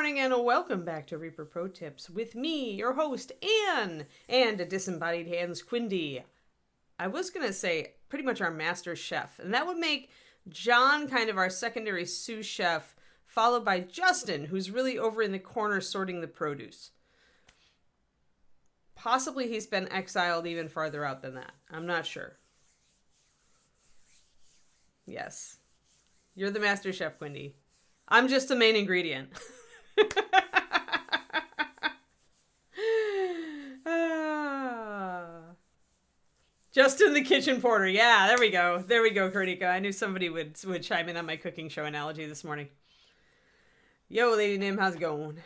morning and welcome back to Reaper Pro Tips with me, your host, Anne, and a disembodied hands, Quindy. I was going to say pretty much our master chef, and that would make John kind of our secondary sous chef, followed by Justin, who's really over in the corner sorting the produce. Possibly he's been exiled even farther out than that. I'm not sure. Yes. You're the master chef, Quindy. I'm just the main ingredient. Just in the kitchen porter. Yeah, there we go. There we go, Kurnika. I knew somebody would chime in on my cooking show analogy this morning. Yo, Lady Nim, how's it going?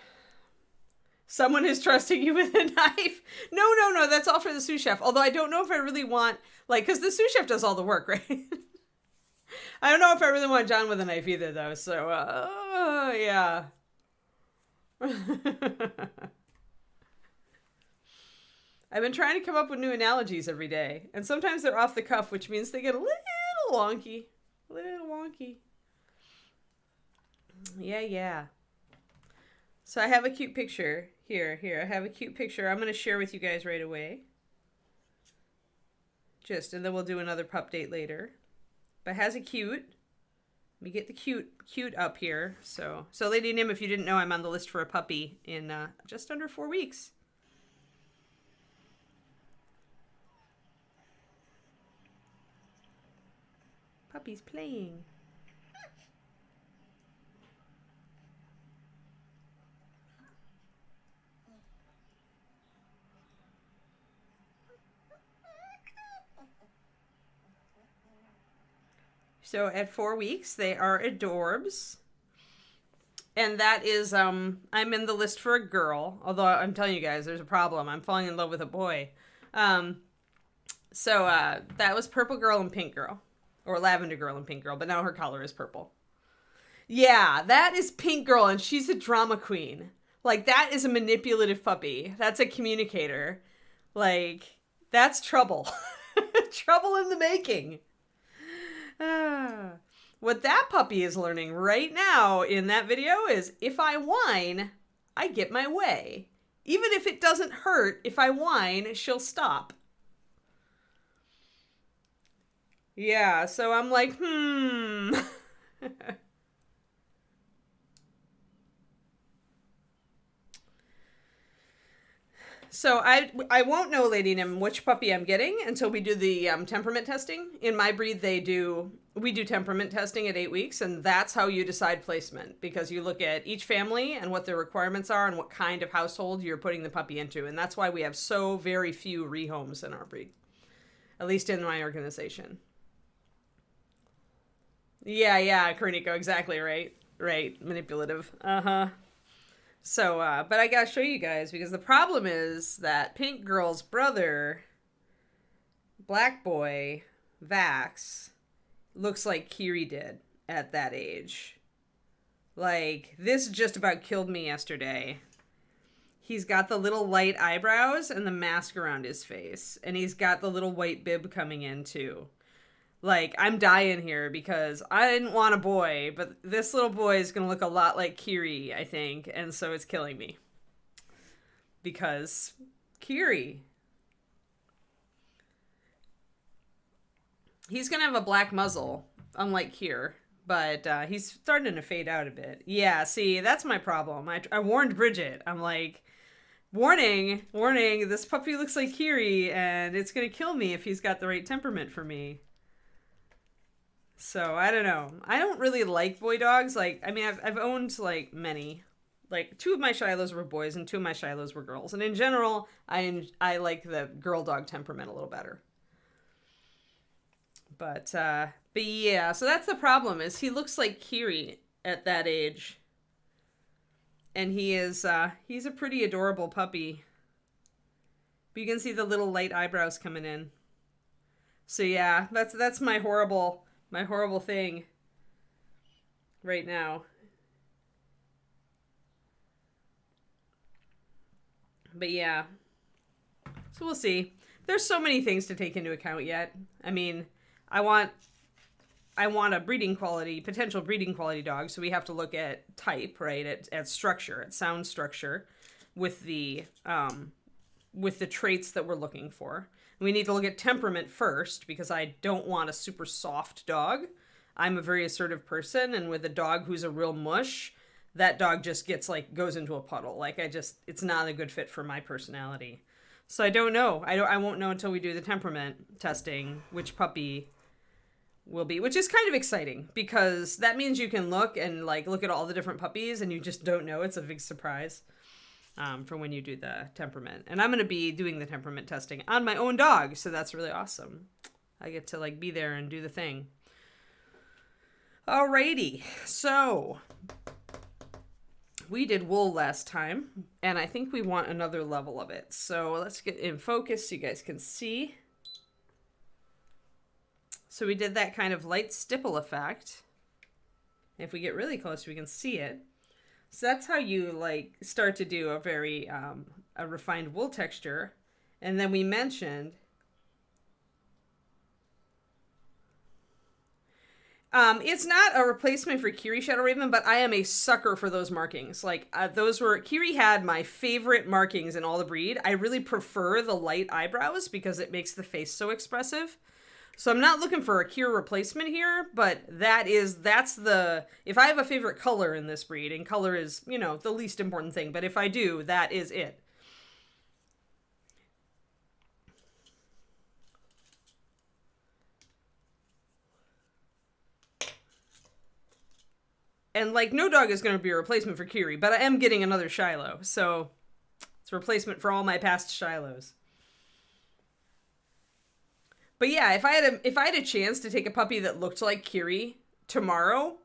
Someone is trusting you with a knife. No. That's all for the sous chef. Although I don't know if I really want, because the sous chef does all the work, right? I don't know if I really want John with a knife either, though. So, yeah. I've been trying to come up with new analogies every day. And sometimes they're off the cuff, which means they get a little wonky. Yeah. So I have a cute picture. Here. I have a cute picture I'm going to share with you guys right away. And then we'll do another pup date later. But has a cute. Let me get the cute up here. So Lady Nim, if you didn't know, I'm on the list for a puppy in just under 4 weeks. Puppy's playing. So at 4 weeks, they are adorbs. And that is, I'm in the list for a girl. Although I'm telling you guys, there's a problem. I'm falling in love with a boy. So that was purple girl and pink girl. Or lavender girl and pink girl. But now her color is purple. Yeah, that is pink girl. And she's a drama queen. That is a manipulative puppy. That's a communicator. That's trouble. Trouble in the making. What that puppy is learning right now in that video is if I whine, I get my way. Even if it doesn't hurt, if I whine, she'll stop. Yeah, so I'm like, So I won't know, Lady Nim, which puppy I'm getting until we do the temperament testing. In my breed, we do temperament testing at 8 weeks, and that's how you decide placement, because you look at each family and what their requirements are and what kind of household you're putting the puppy into, and that's why we have so very few rehomes in our breed, at least in my organization. Yeah, Korniko, exactly right. Right, manipulative. So, but I gotta show you guys, because the problem is that pink girl's brother, black boy, Vax, looks like Kiri did at that age. This just about killed me yesterday. He's got the little light eyebrows and the mask around his face, and he's got the little white bib coming in too. I'm dying here because I didn't want a boy, but this little boy is going to look a lot like Kiri, I think, and so it's killing me. Because Kiri. He's going to have a black muzzle, unlike here, but he's starting to fade out a bit. Yeah, see, that's my problem. I warned Bridget. I'm like, warning, this puppy looks like Kiri, and it's going to kill me if he's got the right temperament for me. So, I don't know. I don't really like boy dogs. I've owned, many. 2 of my Shilohs were boys and 2 of my Shilohs were girls. And in general, I like the girl dog temperament a little better. But yeah, so that's the problem, is he looks like Kiri at that age. And he's a pretty adorable puppy. But you can see the little light eyebrows coming in. So yeah, that's my horrible thing right now. But yeah. So we'll see. There's so many things to take into account yet. I mean, I want I want a potential breeding quality dog. So we have to look at type, right? At structure, at sound structure, with the traits that we're looking for. We need to look at temperament first, because I don't want a super soft dog. I'm a very assertive person, and with a dog who's a real mush, that dog just goes into a puddle. Like, it's not a good fit for my personality. So I don't know. I won't know until we do the temperament testing which puppy will be, which is kind of exciting, because that means you can look at all the different puppies, and you just don't know. It's a big surprise. For when you do the temperament. And I'm going to be doing the temperament testing on my own dog, so that's really awesome. I get to be there and do the thing. Alrighty, so we did wool last time, and I think we want another level of it. So let's get in focus so you guys can see. So we did that kind of light stipple effect. If we get really close, we can see it. So that's how you start to do a very a refined wool texture. And then we mentioned it's not a replacement for Kiri Shadow Raven, but I am a sucker for those markings. Kiri had my favorite markings in all the breed. I really prefer the light eyebrows because it makes the face so expressive. So I'm not looking for a Kiri replacement here, but if I have a favorite color in this breed, and color is, the least important thing, but if I do, that is it. And no dog is going to be a replacement for Kiri, but I am getting another Shiloh, so it's a replacement for all my past Shilohs. But yeah, if I had a chance to take a puppy that looked like Kiri tomorrow,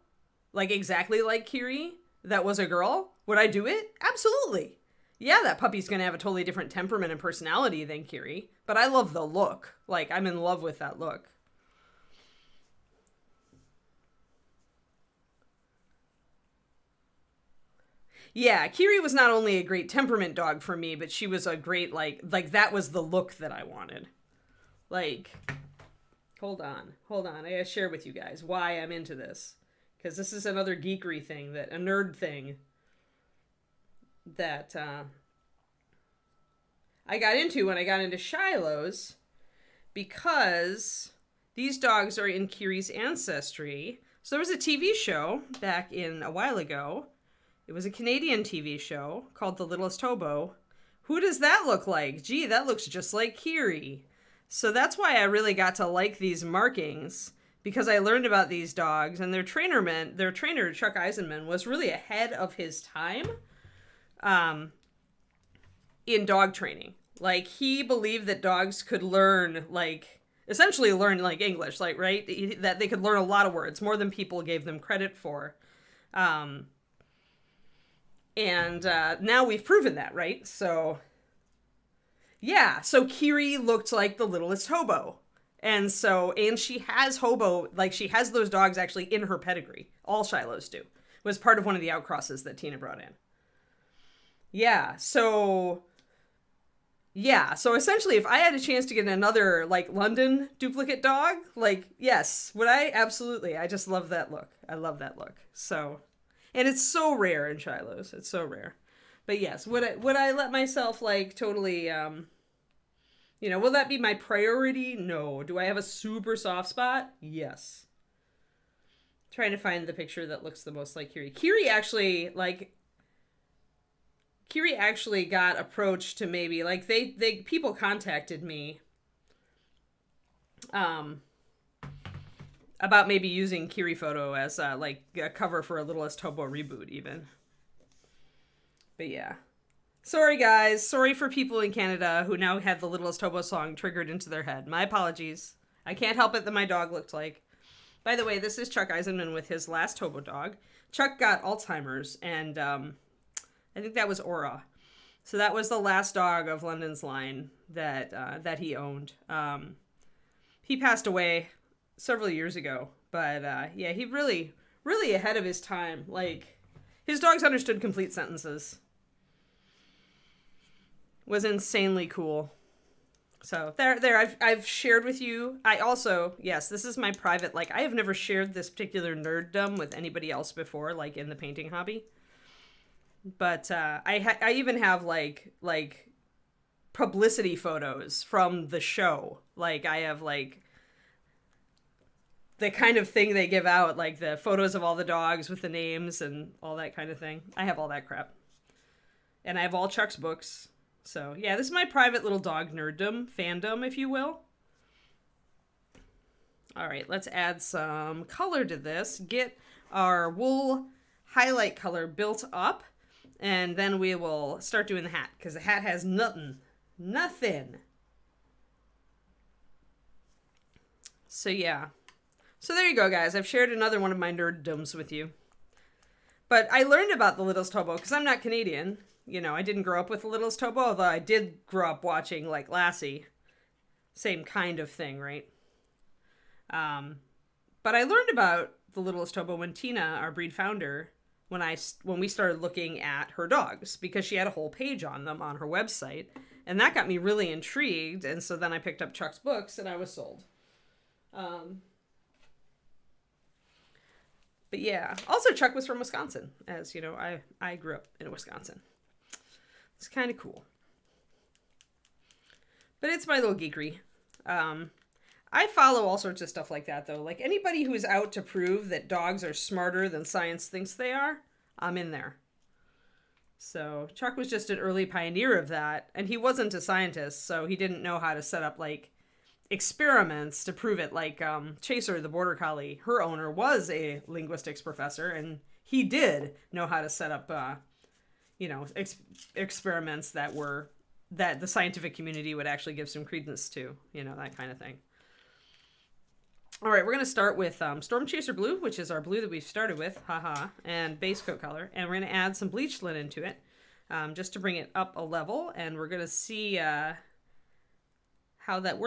exactly like Kiri, that was a girl, would I do it? Absolutely. Yeah, that puppy's going to have a totally different temperament and personality than Kiri, but I love the look. I'm in love with that look. Yeah, Kiri was not only a great temperament dog for me, but she was a great, that was the look that I wanted. Hold on. I gotta share with you guys why I'm into this. Because this is another geekery thing, a nerd thing that I got into when I got into Shilohs, because these dogs are in Kiri's ancestry. So there was a TV show back in a while ago. It was a Canadian TV show called The Littlest Hobo. Who does that look like? Gee, that looks just like Kiri. So that's why I really got to like these markings, because I learned about these dogs, and their trainer, Chuck Eisenman, was really ahead of his time in dog training. He believed that dogs could learn, essentially learn English, right? That they could learn a lot of words, more than people gave them credit for. And now we've proven that, right? So yeah, so Kiri looked like the littlest hobo. And she has hobo, she has those dogs actually in her pedigree. All Shilohs do. It was part of one of the outcrosses that Tina brought in. Yeah, so essentially, if I had a chance to get another, London duplicate dog, yes, would I? Absolutely. I just love that look. I love that look. So, and it's so rare in Shilohs. It's so rare. But yes, would I let myself, totally, will that be my priority? No. Do I have a super soft spot? Yes. Trying to find the picture that looks the most like Kiri. Kiri actually got approached to maybe, people contacted me about maybe using Kiri photo as a cover for a Littlest Hobo reboot even. But yeah. Sorry guys, sorry for people in Canada who now have the Littlest Hobo song triggered into their head. My apologies. I can't help it that my dog looked like. By the way, this is Chuck Eisenman with his last hobo dog. Chuck got Alzheimer's, and I think that was Aura. So that was the last dog of London's line that he owned. He passed away several years ago, but yeah, he really ahead of his time. His dogs understood complete sentences. Was insanely cool. So I've shared with you. I also, yes, this is my private, like, I have never shared this particular nerddom with anybody else before, like in the painting hobby. But I even have like publicity photos from the show. Like I have like the kind of thing they give out, like the photos of all the dogs with the names and all that kind of thing. I have all that crap. And I have all Chuck's books. So, yeah, this is my private little dog nerddom, fandom, if you will. All right, let's add some color to this. Get our wool highlight color built up, and then we will start doing the hat, because the hat has nothing. Nothing. So, yeah. So there you go, guys. I've shared another one of my nerddoms with you. But I learned about the Littlest Hobo, because I'm not Canadian. You know, I didn't grow up with the Littlest Hobo, although I did grow up watching, like, Lassie. Same kind of thing, right? But I learned about the Littlest Hobo when Tina, our breed founder, when we started looking at her dogs, because she had a whole page on them on her website. And that got me really intrigued, and so then I picked up Chuck's books, and I was sold. But yeah, also Chuck was from Wisconsin, as you know, I grew up in Wisconsin. It's kind of cool. But it's my little geekery. I follow all sorts of stuff like that, though. Like anybody who's out to prove that dogs are smarter than science thinks they are, I'm in there. So Chuck was just an early pioneer of that, and he wasn't a scientist, so he didn't know how to set up, like, experiments to prove it. Like Chaser, the border collie, her owner was a linguistics professor, and he did know how to set up experiments that the scientific community would actually give some credence to, that kind of thing. All right, we're going to start with Storm Chaser Blue, which is our blue that we've started with, and base coat color, and we're going to add some bleached linen to it, just to bring it up a level, and we're going to see where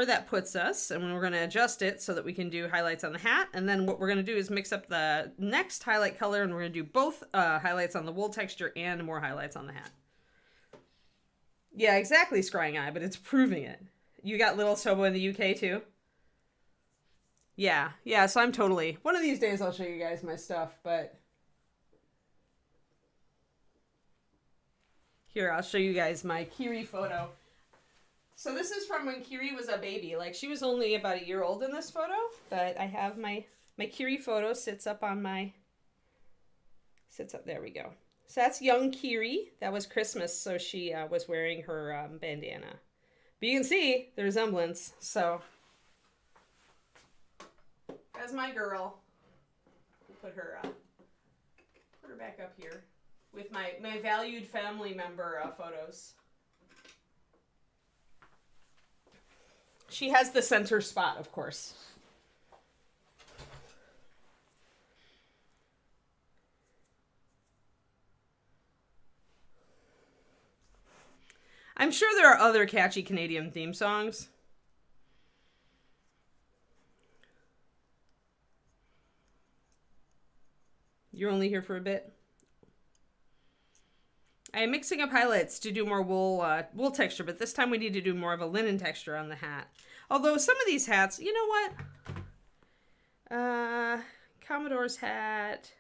that puts us, and we're going to adjust it so that we can do highlights on the hat. And then what we're going to do is mix up the next highlight color, and we're going to do both highlights on the wool texture and more highlights on the hat. Yeah, exactly, Scrying Eye, but it's proving it. You got Littlest Hobo in the UK too? Yeah, so I'm totally... One of these days I'll show you guys my stuff, but... Here, I'll show you guys my Kiri photo. So this is from when Kiri was a baby. Like, she was only about a year old in this photo, but I have my Kiri photo sits up, there we go. So that's young Kiri. That was Christmas, so she was wearing her bandana. But you can see the resemblance, so... That's my girl. Put her back up here with my valued family member photos. She has the center spot, of course. I'm sure there are other catchy Canadian theme songs. You're only here for a bit. I am mixing up highlights to do more wool texture, but this time we need to do more of a linen texture on the hat. Although some of these hats, you know what? Commodore's hat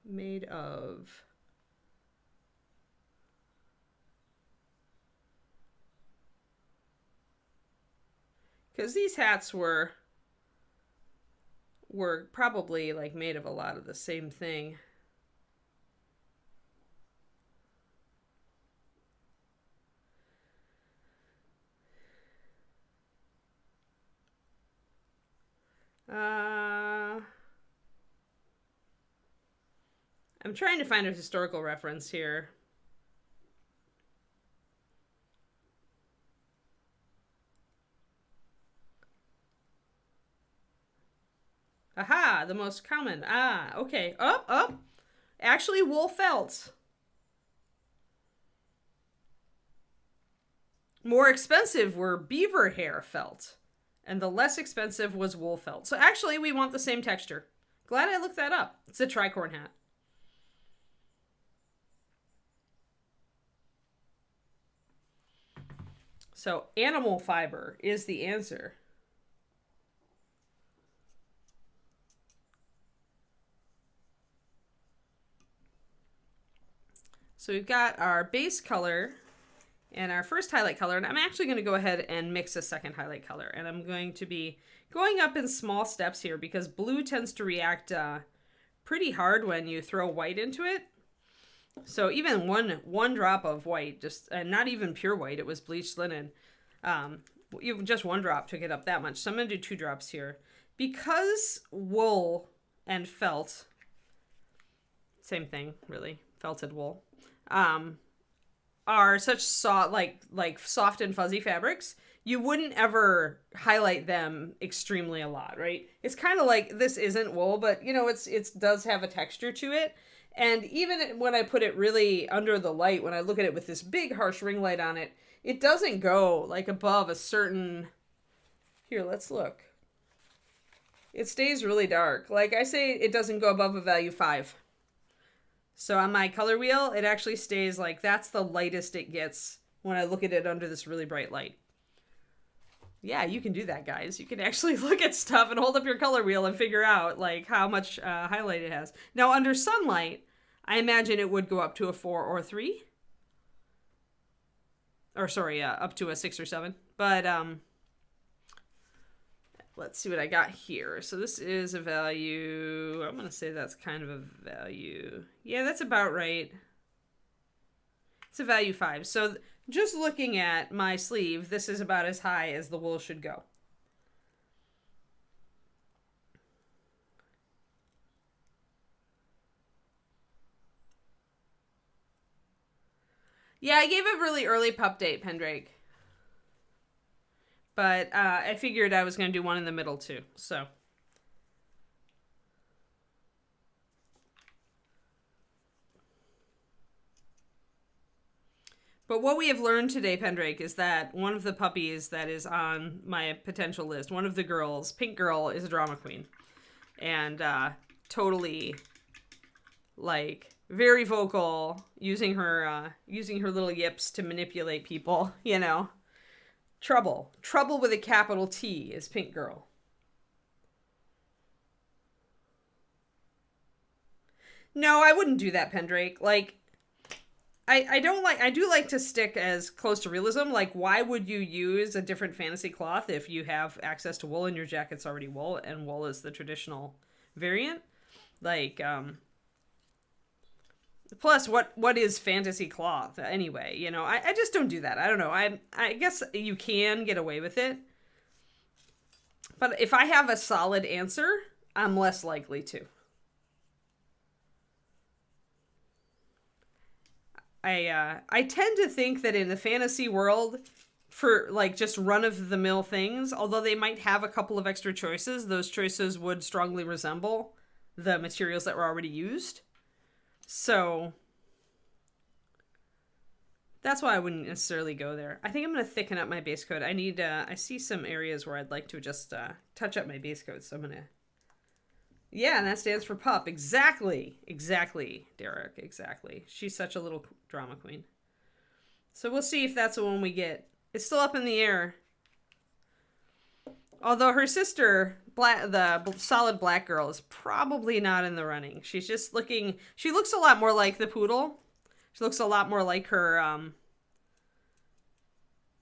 made of... Because these hats were probably like made of a lot of the same thing. I'm trying to find a historical reference here. Aha, the most common. Okay. Up. Actually, wool felt. More expensive were beaver hair felt, and the less expensive was wool felt. So actually, we want the same texture. Glad I looked that up. It's a tricorn hat. So animal fiber is the answer. So we've got our base color and our first highlight color, and I'm actually going to go ahead and mix a second highlight color, and I'm going to be going up in small steps here because blue tends to react pretty hard when you throw white into it. So even one drop of white, just not even pure white, it was bleached linen. Even just one drop took it up that much. So I'm going to do 2 drops here. Because wool and felt, same thing really, felted wool, are such soft, like soft and fuzzy fabrics, you wouldn't ever highlight them extremely a lot, right? It's kind of like, this isn't wool, but you know, it does have a texture to it. And even when I put it really under the light, when I look at it with this big harsh ring light on it, it doesn't go like above a certain, here, let's look. It stays really dark. Like I say, it doesn't go above a value 5. So on my color wheel, it actually stays like, that's the lightest it gets when I look at it under this really bright light. Yeah, you can do that, guys. You can actually look at stuff and hold up your color wheel and figure out like how much highlight it has. Now under sunlight, I imagine it would go up to a 4 or 3. Or sorry, up to a 6 or 7. But let's see what I got here. So this is a value, I'm going to say that's kind of a value. Yeah, that's about right. It's a value 5. So just looking at my sleeve, this is about as high as the wool should go. Yeah, I gave a really early pup date, Pendrake. But I figured I was going to do one in the middle too, so. But what we have learned today, Pendrake, is that one of the puppies that is on my potential list, one of the girls, Pink Girl, is a drama queen. And totally, like, very vocal, using her little yips to manipulate people, you know. Trouble. Trouble with a capital T is Pink Girl. No, I wouldn't do that, Pendrake. Like, I do like to stick as close to realism. Like, why would you use a different fantasy cloth if you have access to wool and your jacket's already wool, and wool is the traditional variant? Like, plus, what is fantasy cloth anyway? You know, I just don't do that. I don't know. I guess you can get away with it. But if I have a solid answer, I'm less likely to. I tend to think that in the fantasy world, for like just run-of-the-mill things, although they might have a couple of extra choices, those choices would strongly resemble the materials that were already used. So that's why I wouldn't necessarily go there. I think I'm going to thicken up my base coat. I see some areas where I'd like to just touch up my base coat, so I'm going to... Yeah, and that stands for pup. Exactly. Exactly, Derek. Exactly. She's such a little drama queen. So we'll see if that's the one we get. It's still up in the air. Although her sister, the solid black girl, is probably not in the running. She's just looking... She looks a lot more like the poodle. She looks a lot more like her...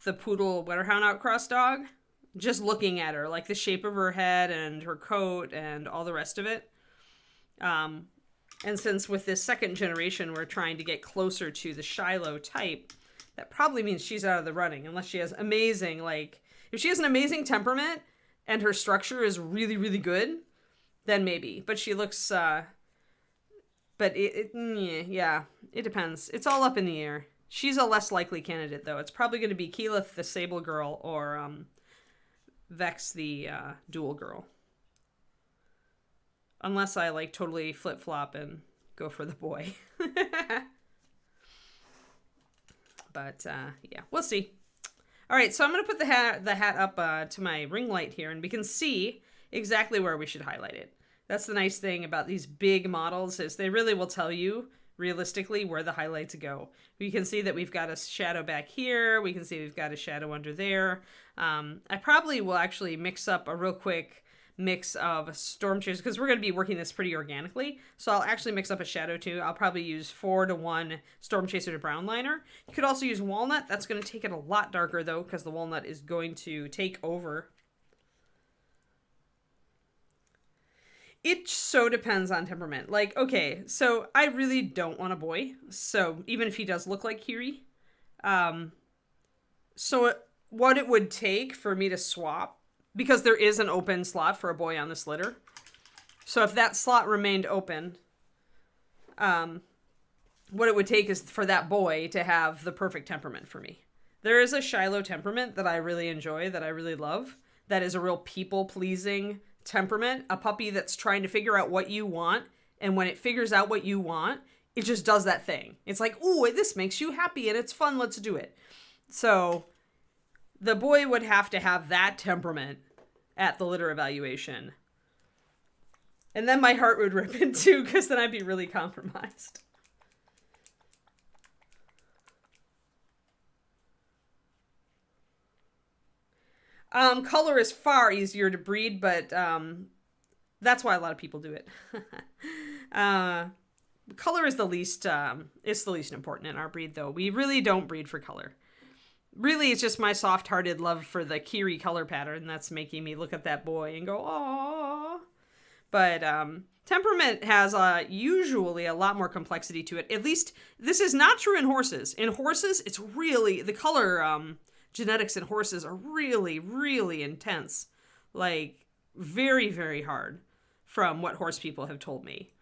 the poodle Wetterhound outcross dog. Just looking at her, like the shape of her head and her coat and all the rest of it. And since with this second generation, we're trying to get closer to the Shiloh type, that probably means she's out of the running, unless she has amazing, like, if she has an amazing temperament and her structure is really, really good, then maybe. But she looks, yeah, it depends. It's all up in the air. She's a less likely candidate, though. It's probably going to be Keyleth, the Sable Girl, or, Vex, the Dual Girl. Unless I like totally flip-flop and go for the boy. But yeah, we'll see. All right, so I'm going to put the hat up to my ring light here, and we can see exactly where we should highlight it. That's the nice thing about these big models, is they really will tell you realistically where the highlights go. We can see that we've got a shadow back here. We can see we've got a shadow under there. I probably will actually mix up a real quick mix of Storm Chaser because we're going to be working this pretty organically. So I'll actually mix up a shadow too. I'll probably use 4:1 Storm Chaser to brown liner. You could also use walnut. That's going to take it a lot darker though because the walnut is going to take over. It so depends on temperament. Like, okay, so I really don't want a boy. So even if he does look like Kiri. What it would take for me to swap, because there is an open slot for a boy on this litter. So if that slot remained open, what it would take is for that boy to have the perfect temperament for me. There is a Shiloh temperament that I really enjoy, that I really love. That is a real people-pleasing temperament, a puppy that's trying to figure out what you want, and when it figures out what you want, it just does that thing. It's like, ooh, this makes you happy and it's fun, let's do it. So the boy would have to have that temperament at the litter evaluation. And then my heart would rip in two, because then I'd be really compromised. Color is far easier to breed, but that's why a lot of people do it. Color is the least important in our breed, though. We really don't breed for color. Really, it's just my soft-hearted love for the Kiri color pattern that's making me look at that boy and go, aww. But temperament has usually a lot more complexity to it. At least, this is not true in horses. In horses, it's really, the color genetics in horses are really, really intense. Like, very, very hard from what horse people have told me.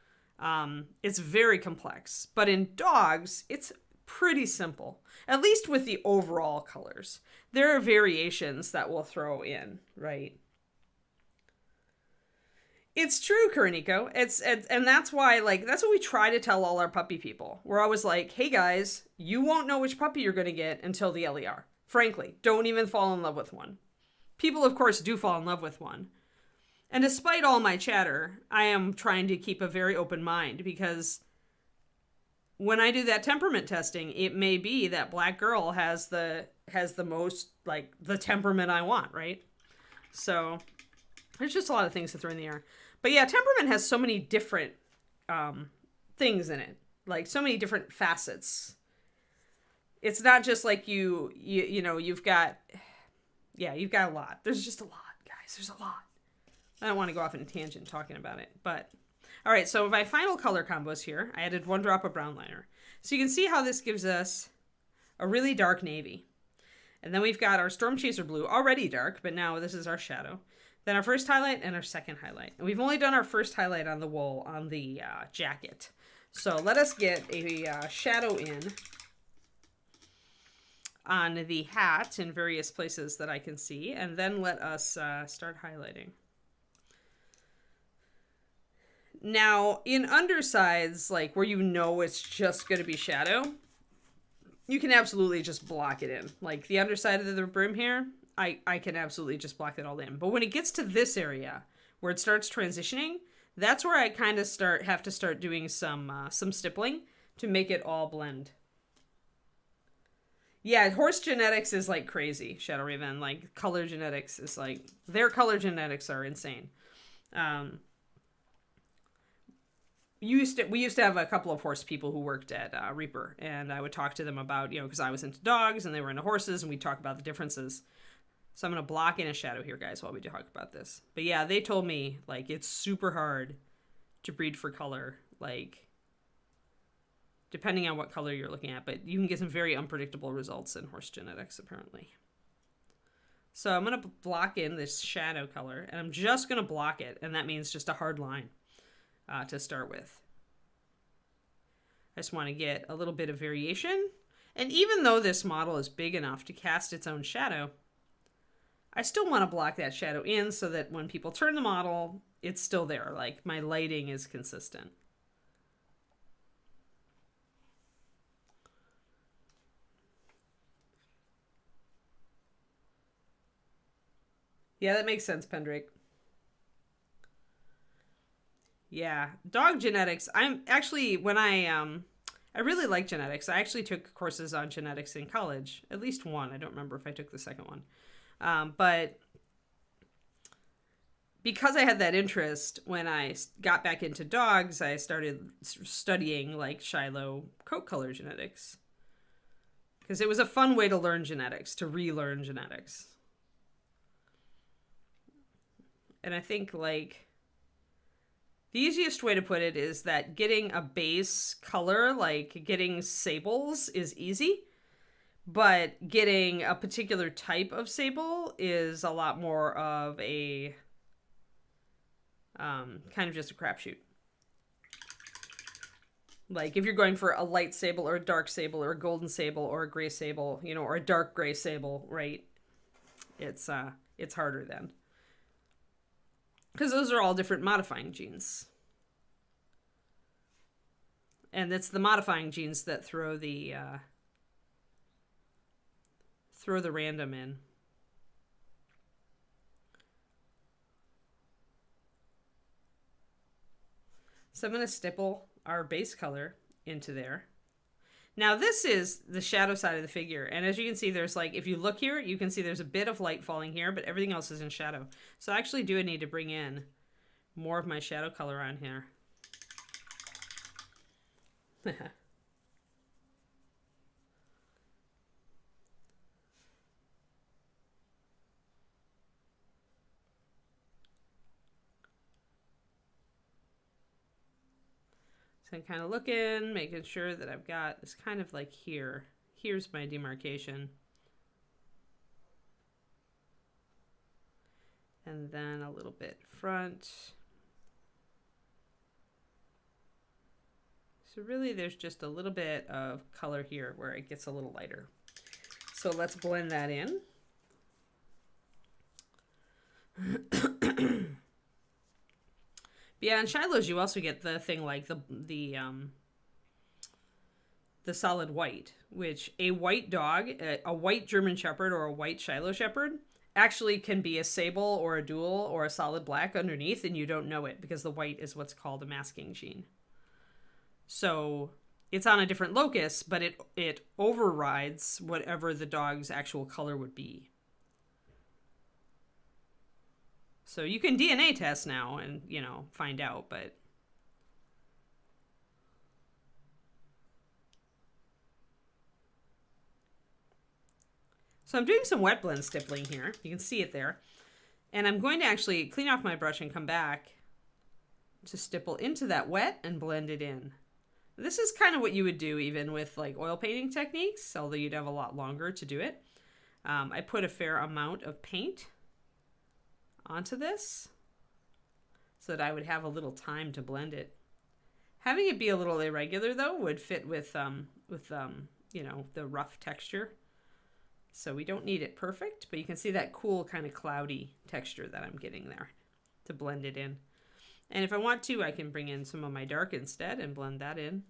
It's very complex. But in dogs, it's pretty simple. At least with the overall colors. There are variations that we'll throw in, right? It's true, Kariniko. And that's why, like, that's what we try to tell all our puppy people. We're always like, hey guys, you won't know which puppy you're going to get until the LER. Frankly, don't even fall in love with one. People, of course, do fall in love with one. And despite all my chatter, I am trying to keep a very open mind, because when I do that temperament testing, it may be that black girl has the most, like, the temperament I want, right? So there's just a lot of things to throw in the air. But yeah, temperament has so many different things in it, like so many different facets. It's not just like you know, you've got a lot. There's just a lot, guys. There's a lot. I don't want to go off on a tangent talking about it, but all right. So my final color combos here, I added 1 drop of brown liner. So you can see how this gives us a really dark navy. And then we've got our Storm Chaser blue, already dark, but now this is our shadow. Then our first highlight and our second highlight. And we've only done our first highlight on the wool, on the jacket. So let us get a shadow in on the hat in various places that I can see. And then let us start highlighting. Now, in undersides, like where you know it's just going to be shadow, you can absolutely just block it in. Like the underside of the brim here, I can absolutely just block it all in. But when it gets to this area where it starts transitioning, that's where I kind of have to start doing some stippling to make it all blend. Yeah, horse genetics is like crazy, Shadow Raven. Like color genetics is like, their color genetics are insane. We used to have a couple of horse people who worked at Reaper, and I would talk to them about, because I was into dogs and they were into horses, and we'd talk about the differences. So I'm going to block in a shadow here, guys, while we talk about this. But yeah, they told me, like, it's super hard to breed for color, like, depending on what color you're looking at, but you can get some very unpredictable results in horse genetics, apparently. So I'm going to block in this shadow color, and I'm just going to block it, and that means just a hard line to start with. I just want to get a little bit of variation. And even though this model is big enough to cast its own shadow, I still want to block that shadow in so that when people turn the model, it's still there. Like, my lighting is consistent. Yeah, that makes sense, Pendrake. Yeah, dog genetics. I'm actually, when I I really like genetics. I actually took courses on genetics in college, at least one. I don't remember if I took the second one. But because I had that interest, when I got back into dogs, I started studying like Shiloh coat color genetics. Because it was a fun way to learn genetics, to relearn genetics. And I think like the easiest way to put it is that getting a base color, like getting sables, is easy. But getting a particular type of sable is a lot more of a kind of just a crapshoot. Like if you're going for a light sable or a dark sable or a golden sable or a gray sable, you know, or a dark gray sable, right? It's harder then. Because those are all different modifying genes. And it's the modifying genes that throw the random in. So I'm going to stipple our base color into there. Now this is the shadow side of the figure. And as you can see, there's like, if you look here, you can see there's a bit of light falling here, but everything else is in shadow. So I actually do need to bring in more of my shadow color on here. So I'm kind of looking, making sure that I've got this kind of like here. Here's my demarcation. And then a little bit front. So really there's just a little bit of color here where it gets a little lighter. So let's blend that in. Yeah, in Shiloh's you also get the thing like the solid white, which a white dog, a white German Shepherd or a white Shiloh Shepherd actually can be a sable or a dual or a solid black underneath, and you don't know it because the white is what's called a masking gene. So it's on a different locus, but it overrides whatever the dog's actual color would be. So you can DNA test now and, you know, find out, but so I'm doing some wet blend stippling here. You can see it there. And I'm going to actually clean off my brush and come back to stipple into that wet and blend it in. This is kind of what you would do even with like oil painting techniques, although you'd have a lot longer to do it. I put a fair amount of paint onto this so that I would have a little time to blend it. Having it be a little irregular though would fit with you know, the rough texture. So we don't need it perfect, but you can see that cool kind of cloudy texture that I'm getting there to blend it in. And if I want to, I can bring in some of my dark instead and blend that in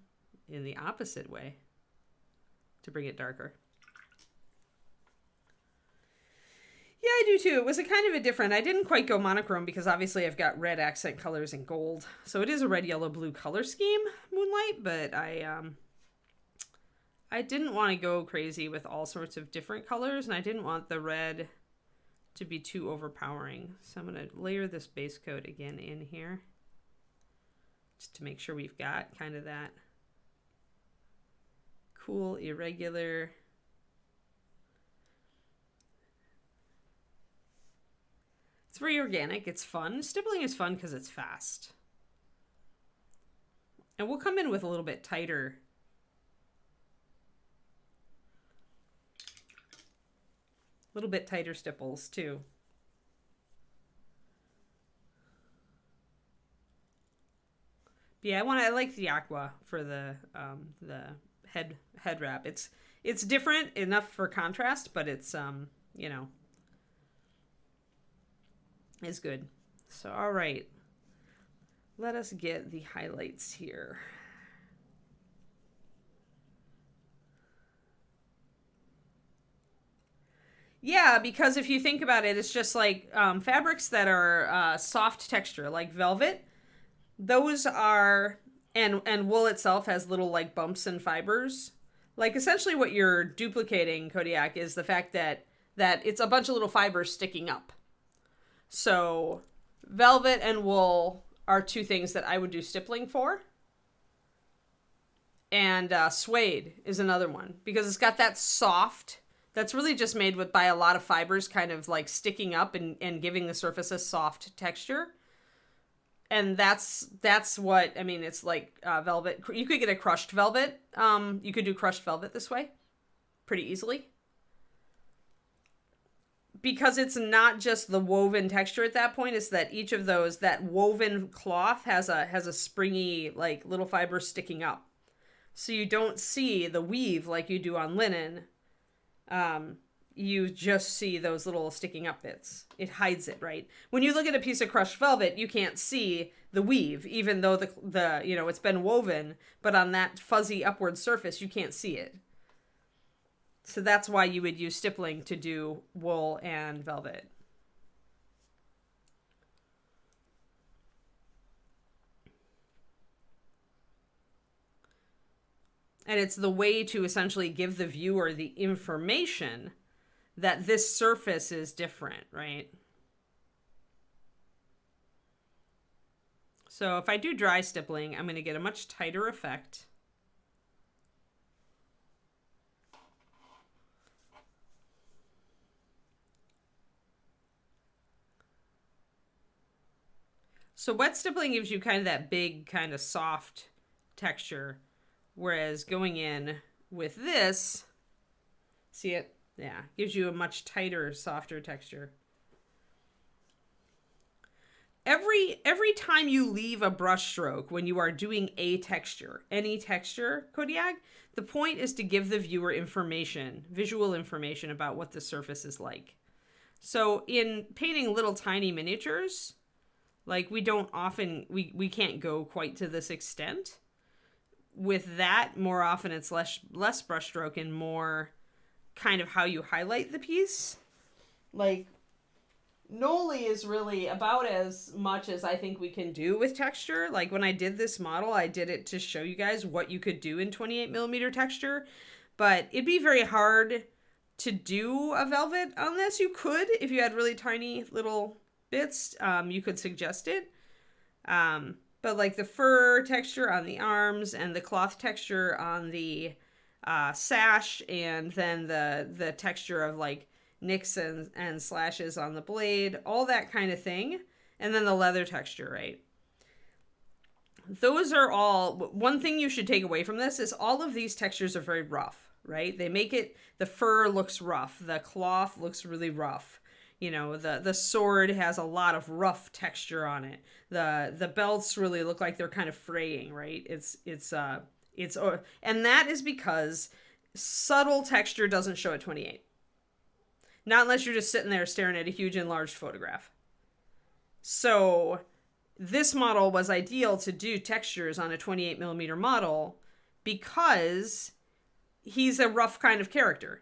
the opposite way to bring it darker. Yeah, I do too. It was a kind of a different, I didn't quite go monochrome because obviously I've got red accent colors and gold. So it is a red, yellow, blue color scheme, Moonlight, but I didn't want to go crazy with all sorts of different colors, and I didn't want the red to be too overpowering. So I'm going to layer this base coat again in here just to make sure we've got kind of that cool, irregular. It's very organic. It's fun. Stippling is fun because it's fast. And we'll come in with a little bit tighter. A little bit tighter stipples too. But yeah, I like the aqua for the head wrap. It's different enough for contrast, but it's you know, is good. So all right, let us get the highlights here. Yeah, because if you think about it, it's just like fabrics that are soft texture, like velvet. Those are And wool itself has little like bumps and fibers. Like essentially what you're duplicating, Kodiak, is the fact that it's a bunch of little fibers sticking up. So velvet and wool are two things that I would do stippling for. And suede is another one because it's got that soft, that's really just made with by a lot of fibers kind of like sticking up and giving the surface a soft texture. And that's what, I mean, it's like velvet. You could get a crushed velvet. You could do crushed velvet this way pretty easily. Because it's not just the woven texture at that point, it's that each of those, that woven cloth has a springy, like little fibers sticking up. So you don't see the weave like you do on linen. You just see those little sticking up bits. It hides it, right? When you look at a piece of crushed velvet, you can't see the weave, even though the it's been woven, but on that fuzzy upward surface, you can't see it. So that's why you would use stippling to do wool and velvet. And it's the way to essentially give the viewer the information that this surface is different, right? So if I do dry stippling, I'm going to get a much tighter effect. So wet stippling gives you kind of that big, kind of soft texture. Whereas going in with this, see it? Yeah, gives you a much tighter, softer texture. Every time you leave a brush stroke when you are doing a texture, any texture, Kodiak, the point is to give the viewer information, visual information about what the surface is like. So in painting little tiny miniatures, like we don't often, we can't go quite to this extent. With that, more often it's less brushstroke and more kind of how you highlight the piece. Like, Noli is really about as much as I think we can do with texture. Like, when I did this model, I did it to show you guys what you could do in 28mm texture. But it'd be very hard to do a velvet on this. You could, if you had really tiny little bits, you could suggest it. But like the fur texture on the arms and the cloth texture on the sash, and then the texture of like nicks and slashes on the blade, all that kind of thing. And then the leather texture, right? Those are all, one thing you should take away from this is all of these textures are very rough, right? They make it, the fur looks rough. The cloth looks really rough. You know, the sword has a lot of rough texture on it. The belts really look like they're kind of fraying, right? And that is because subtle texture doesn't show at 28. Not unless you're just sitting there staring at a huge enlarged photograph. So this model was ideal to do textures on a 28mm model because he's a rough kind of character.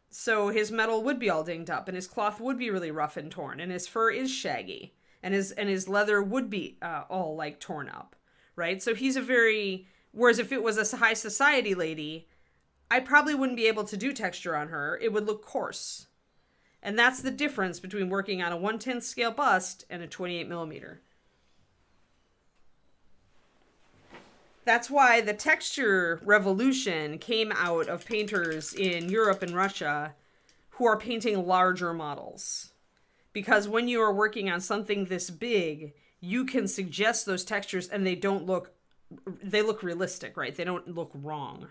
So his metal would be all dinged up, and his cloth would be really rough and torn, and his fur is shaggy, and his leather would be all like torn up, right? So he's a very, whereas if it was a high society lady, I probably wouldn't be able to do texture on her. It would look coarse. And that's the difference between working on a 1/10 scale bust and a 28mm. That's why the texture revolution came out of painters in Europe and Russia who are painting larger models. Because when you are working on something this big, you can suggest those textures and they look realistic, right? They don't look wrong.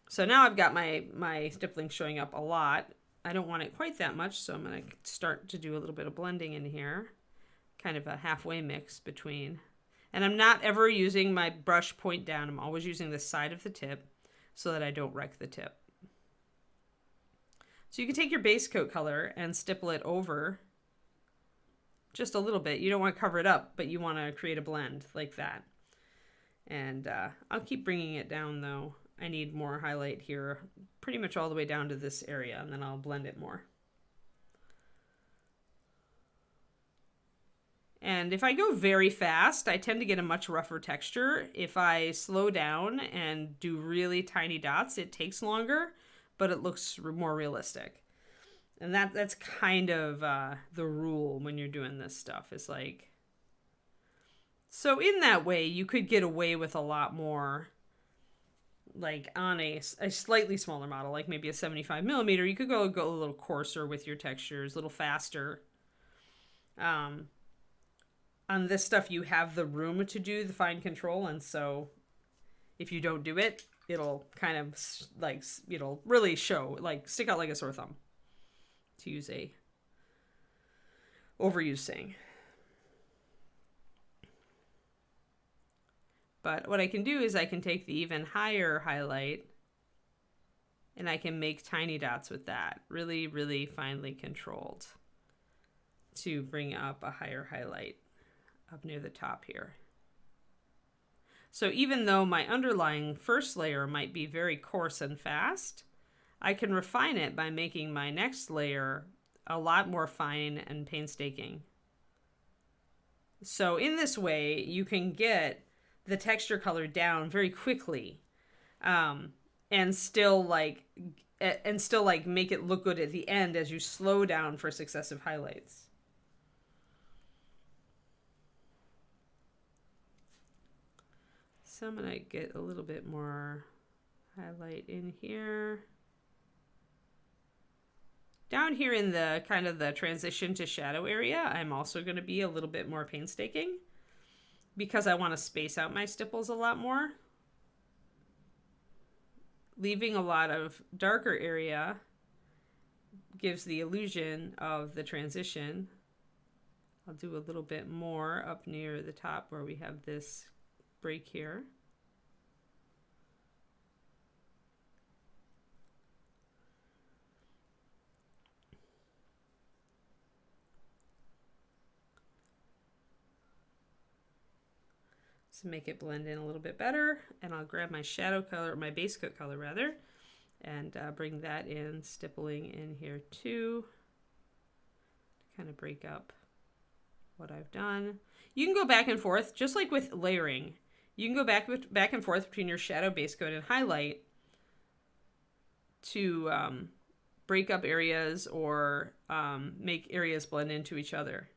So now I've got my stippling showing up a lot. I don't want it quite that much, so I'm going to start to do a little bit of blending in here. Kind of a halfway mix between. And I'm not ever using my brush point down. I'm always using the side of the tip so that I don't wreck the tip. So you can take your base coat color and stipple it over just a little bit. You don't want to cover it up, but you want to create a blend like that. And I'll keep bringing it down though. I need more highlight here, pretty much all the way down to this area, and then I'll blend it more. And if I go very fast, I tend to get a much rougher texture. If I slow down and do really tiny dots, it takes longer, but it looks more realistic. And that's kind of the rule when you're doing this stuff. Is like, so in that way, you could get away with a lot more. Like on a slightly smaller model, like maybe a 75 millimeter, you could go a little coarser with your textures, a little faster. On this stuff, you have the room to do the fine control, and so if you don't do it, it'll kind of like, it'll really show, like stick out like a sore thumb, to use a overused saying. But what I can do is I can take the even higher highlight and I can make tiny dots with that, really, really finely controlled, to bring up a higher highlight up near the top here. So even though my underlying first layer might be very coarse and fast, I can refine it by making my next layer a lot more fine and painstaking. So in this way, you can get the texture color down very quickly, and still like make it look good at the end as you slow down for successive highlights. So I'm gonna get a little bit more highlight in here. Down here in the kind of the transition to shadow area, I'm also going to be a little bit more painstaking because I want to space out my stipples a lot more. Leaving a lot of darker area gives the illusion of the transition. I'll do a little bit more up near the top where we have this break here. To make it blend in a little bit better, and I'll grab my shadow color, or my base coat color rather, and bring that in, stippling in here too, to kind of break up what I've done. You can go back and forth, just like with layering. You can go back and forth between your shadow, base coat, and highlight to break up areas or make areas blend into each other.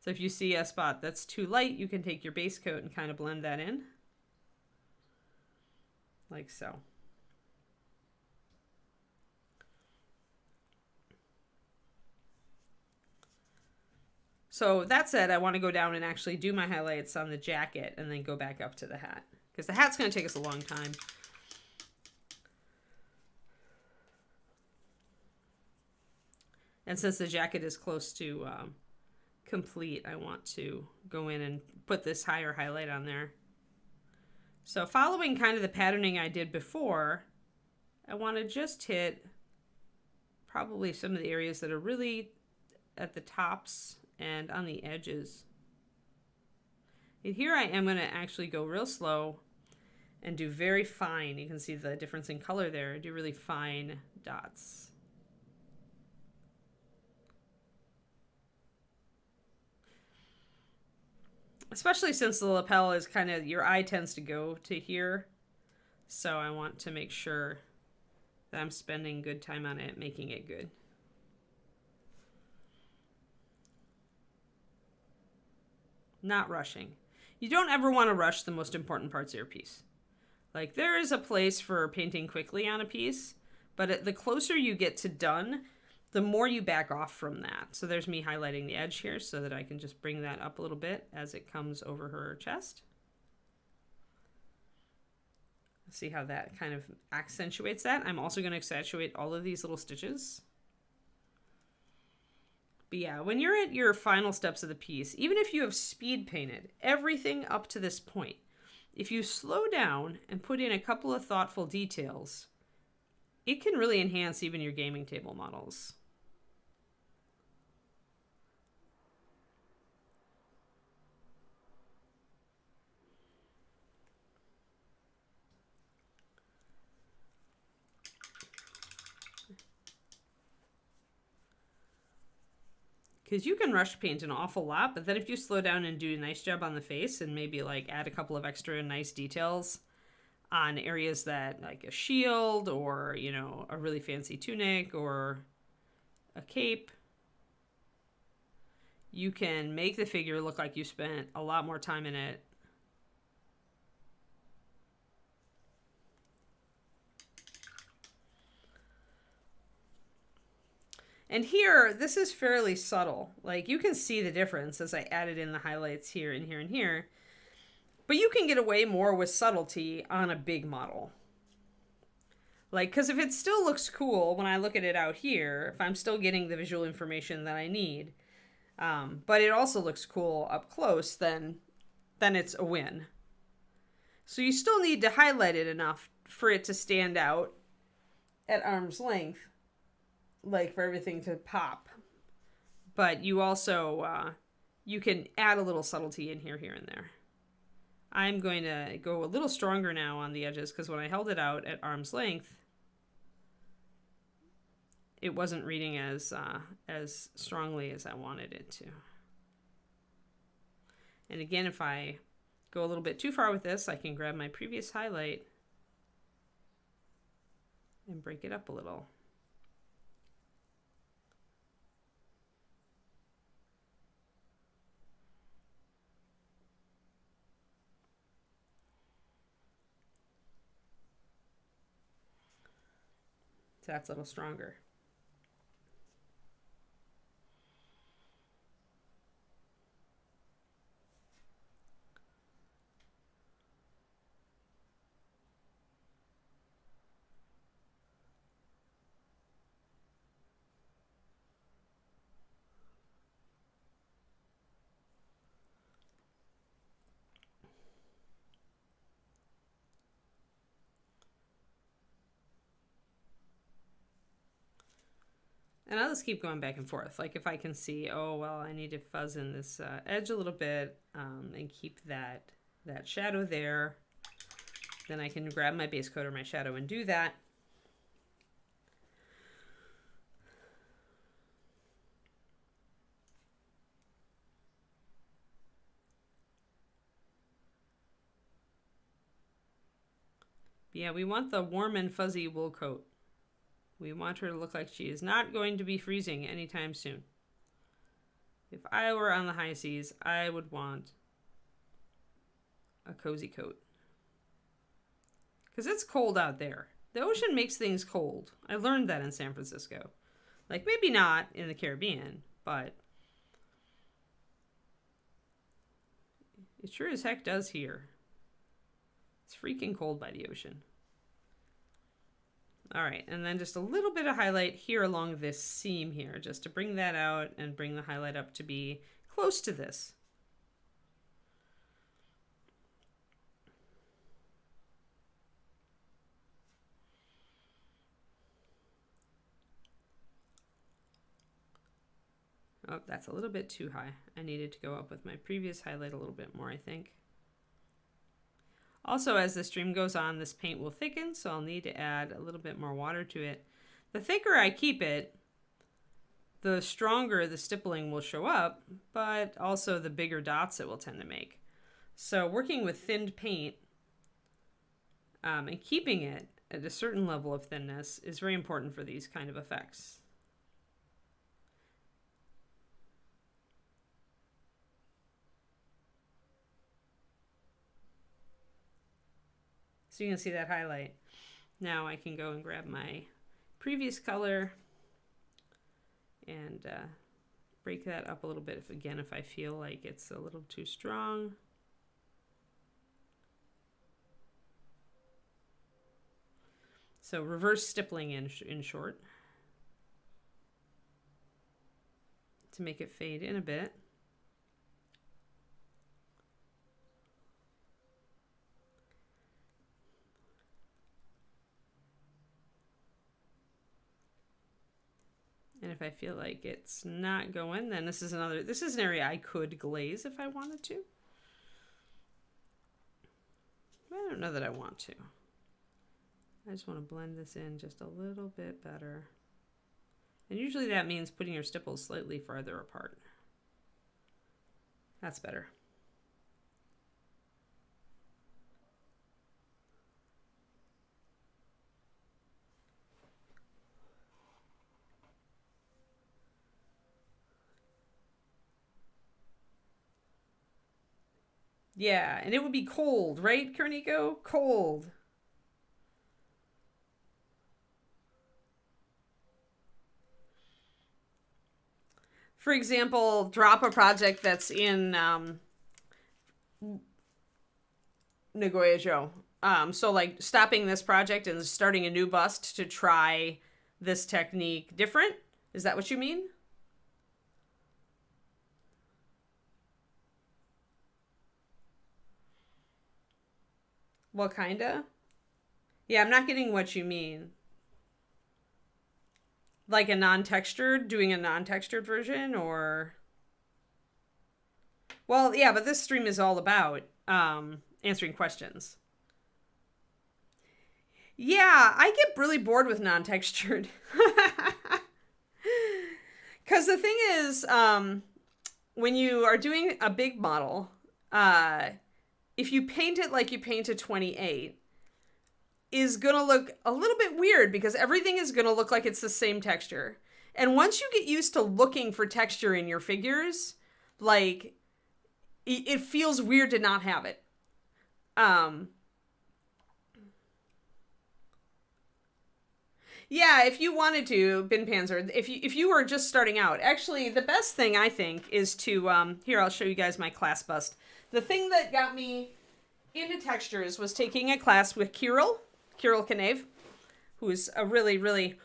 So if you see a spot that's too light, you can take your base coat and kind of blend that in, like so. So that said, I want to go down and actually do my highlights on the jacket and then go back up to the hat, because the hat's going to take us a long time. And since the jacket is close to complete, I want to go in and put this higher highlight on there. So following kind of the patterning I did before, I want to just hit probably some of the areas that are really at the tops and on the edges. And here I am going to actually go real slow and do very fine. You can see the difference in color there. I do really fine dots. Especially since the lapel is kind of, your eye tends to go to here. So I want to make sure that I'm spending good time on it, making it good. Not rushing. You don't ever want to rush the most important parts of your piece. Like, there is a place for painting quickly on a piece, but the closer you get to done, the more you back off from that. So there's me highlighting the edge here so that I can just bring that up a little bit as it comes over her chest. See how that kind of accentuates that? I'm also going to accentuate all of these little stitches. But yeah, when you're at your final steps of the piece, even if you have speed painted everything up to this point, if you slow down and put in a couple of thoughtful details, it can really enhance even your gaming table models. Because you can rush paint an awful lot, but then if you slow down and do a nice job on the face and maybe like add a couple of extra nice details on areas that like a shield or, you know, a really fancy tunic or a cape, you can make the figure look like you spent a lot more time in it. And here, this is fairly subtle. Like, you can see the difference as I added in the highlights here and here and here. But you can get away more with subtlety on a big model. Like, because if it still looks cool when I look at it out here, if I'm still getting the visual information that I need, but it also looks cool up close, then it's a win. So you still need to highlight it enough for it to stand out at arm's length. Like for everything to pop, but you also you can add a little subtlety in here and there. I'm going to go a little stronger now on the edges because when I held it out at arm's length, it wasn't reading as strongly as I wanted it to. And again, if I go a little bit too far with this, I can grab my previous highlight and break it up a little. So that's a little stronger. And I'll just keep going back and forth. Like if I can see, oh, well, I need to fuzz in this edge a little bit and keep that shadow there. Then I can grab my base coat or my shadow and do that. Yeah, we want the warm and fuzzy wool coat. We want her to look like she is not going to be freezing anytime soon. If I were on the high seas, I would want a cozy coat. Because it's cold out there. The ocean makes things cold. I learned that in San Francisco. Like, maybe not in the Caribbean, but it sure as heck does here. It's freaking cold by the ocean. All right, and then just a little bit of highlight here along this seam here, just to bring that out and bring the highlight up to be close to this. Oh, that's a little bit too high. I needed to go up with my previous highlight a little bit more, I think. Also, as the stream goes on, this paint will thicken, so I'll need to add a little bit more water to it. The thicker I keep it, the stronger the stippling will show up, but also the bigger dots it will tend to make. So working with thinned paint and keeping it at a certain level of thinness is very important for these kind of effects. So you can see that highlight. Now I can go and grab my previous color and break that up a little bit if I feel like it's a little too strong. So reverse stippling in short to make it fade in a bit. And if I feel like it's not going, then this is an area I could glaze if I wanted to. But I don't know that I want to. I just want to blend this in just a little bit better. And usually that means putting your stipples slightly farther apart. That's better. Yeah, and it would be cold, right, Kerniko? Cold. For example, drop a project that's in Nagoya Joe. So like stopping this project and starting a new bust to try this technique different. Is that what you mean? What kinda? Yeah, I'm not getting what you mean. Like a non-textured, doing a non-textured version, or... Well, yeah, but this stream is all about answering questions. Yeah, I get really bored with non-textured. Because the thing is, when you are doing a big model, if you paint it like you paint a 28, is gonna look a little bit weird because everything is gonna look like it's the same texture. And once you get used to looking for texture in your figures, like, it feels weird to not have it. Yeah, if you wanted to, Bin Panzer, if you were just starting out, actually, the best thing I think is to, here, I'll show you guys my class bust. The thing that got me into textures was taking a class with Kirill Kanave, who's a really, really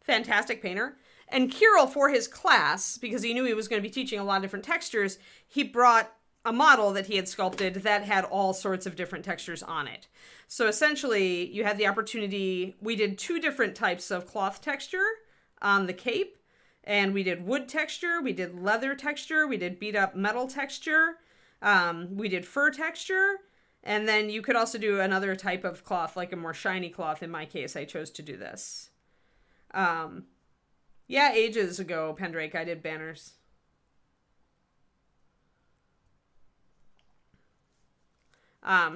fantastic painter. And Kirill, for his class, because he knew he was going to be teaching a lot of different textures, he brought a model that he had sculpted that had all sorts of different textures on it. So essentially, you had the opportunity, we did 2 different types of cloth texture on the cape, and we did wood texture, we did leather texture, we did beat up metal texture, we did fur texture, and then you could also do another type of cloth, like a more shiny cloth. In my case, I chose to do this. Yeah, ages ago, Pendrake, I did banners.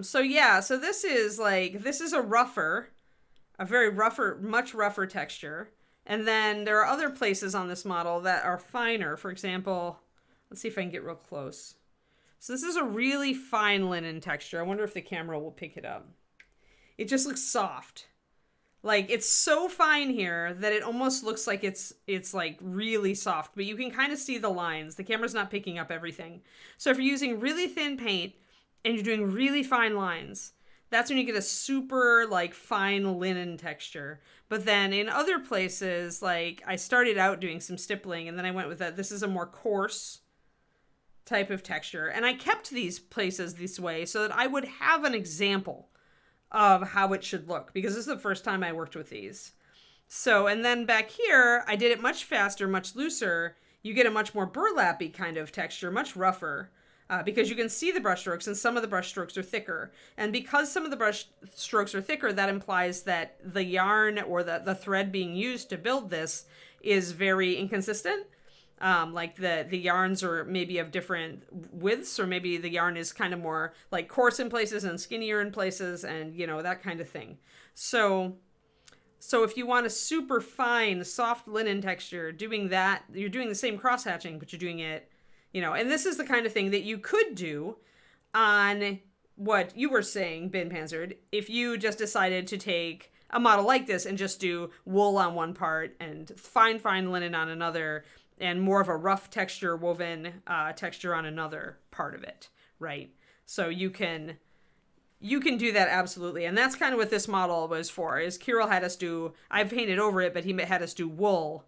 So yeah, so this is a very rougher, much rougher texture. And then there are other places on this model that are finer. For example, let's see if I can get real close. So this is a really fine linen texture. I wonder if the camera will pick it up. It just looks soft. Like, it's so fine here that it almost looks like it's like really soft, but you can kind of see the lines. The camera's not picking up everything. So if you're using really thin paint and you're doing really fine lines, that's when you get a super like fine linen texture. But then in other places, like I started out doing some stippling and then I went with that. This is a more coarse type of texture. And I kept these places this way so that I would have an example of how it should look, because this is the first time I worked with these. So, and then back here, I did it much faster, much looser. You get a much more burlappy kind of texture, much rougher, because you can see the brush strokes, and some of the brush strokes are thicker. And because some of the brush strokes are thicker, that implies that the yarn or the thread being used to build this is very inconsistent. Like the yarns are maybe of different widths, or maybe the yarn is kind of more like coarse in places and skinnier in places, and you know, that kind of thing. So if you want a super fine, soft linen texture, doing that, you're doing the same cross hatching, but you're doing it, you know, and this is the kind of thing that you could do on what you were saying, Bin Panzered, if you just decided to take a model like this and just do wool on one part and fine linen on another, and more of a rough texture woven texture on another part of it, right? So you can do that absolutely. And that's kind of what this model was for, is Kirill had us do, I painted over it, but he had us do wool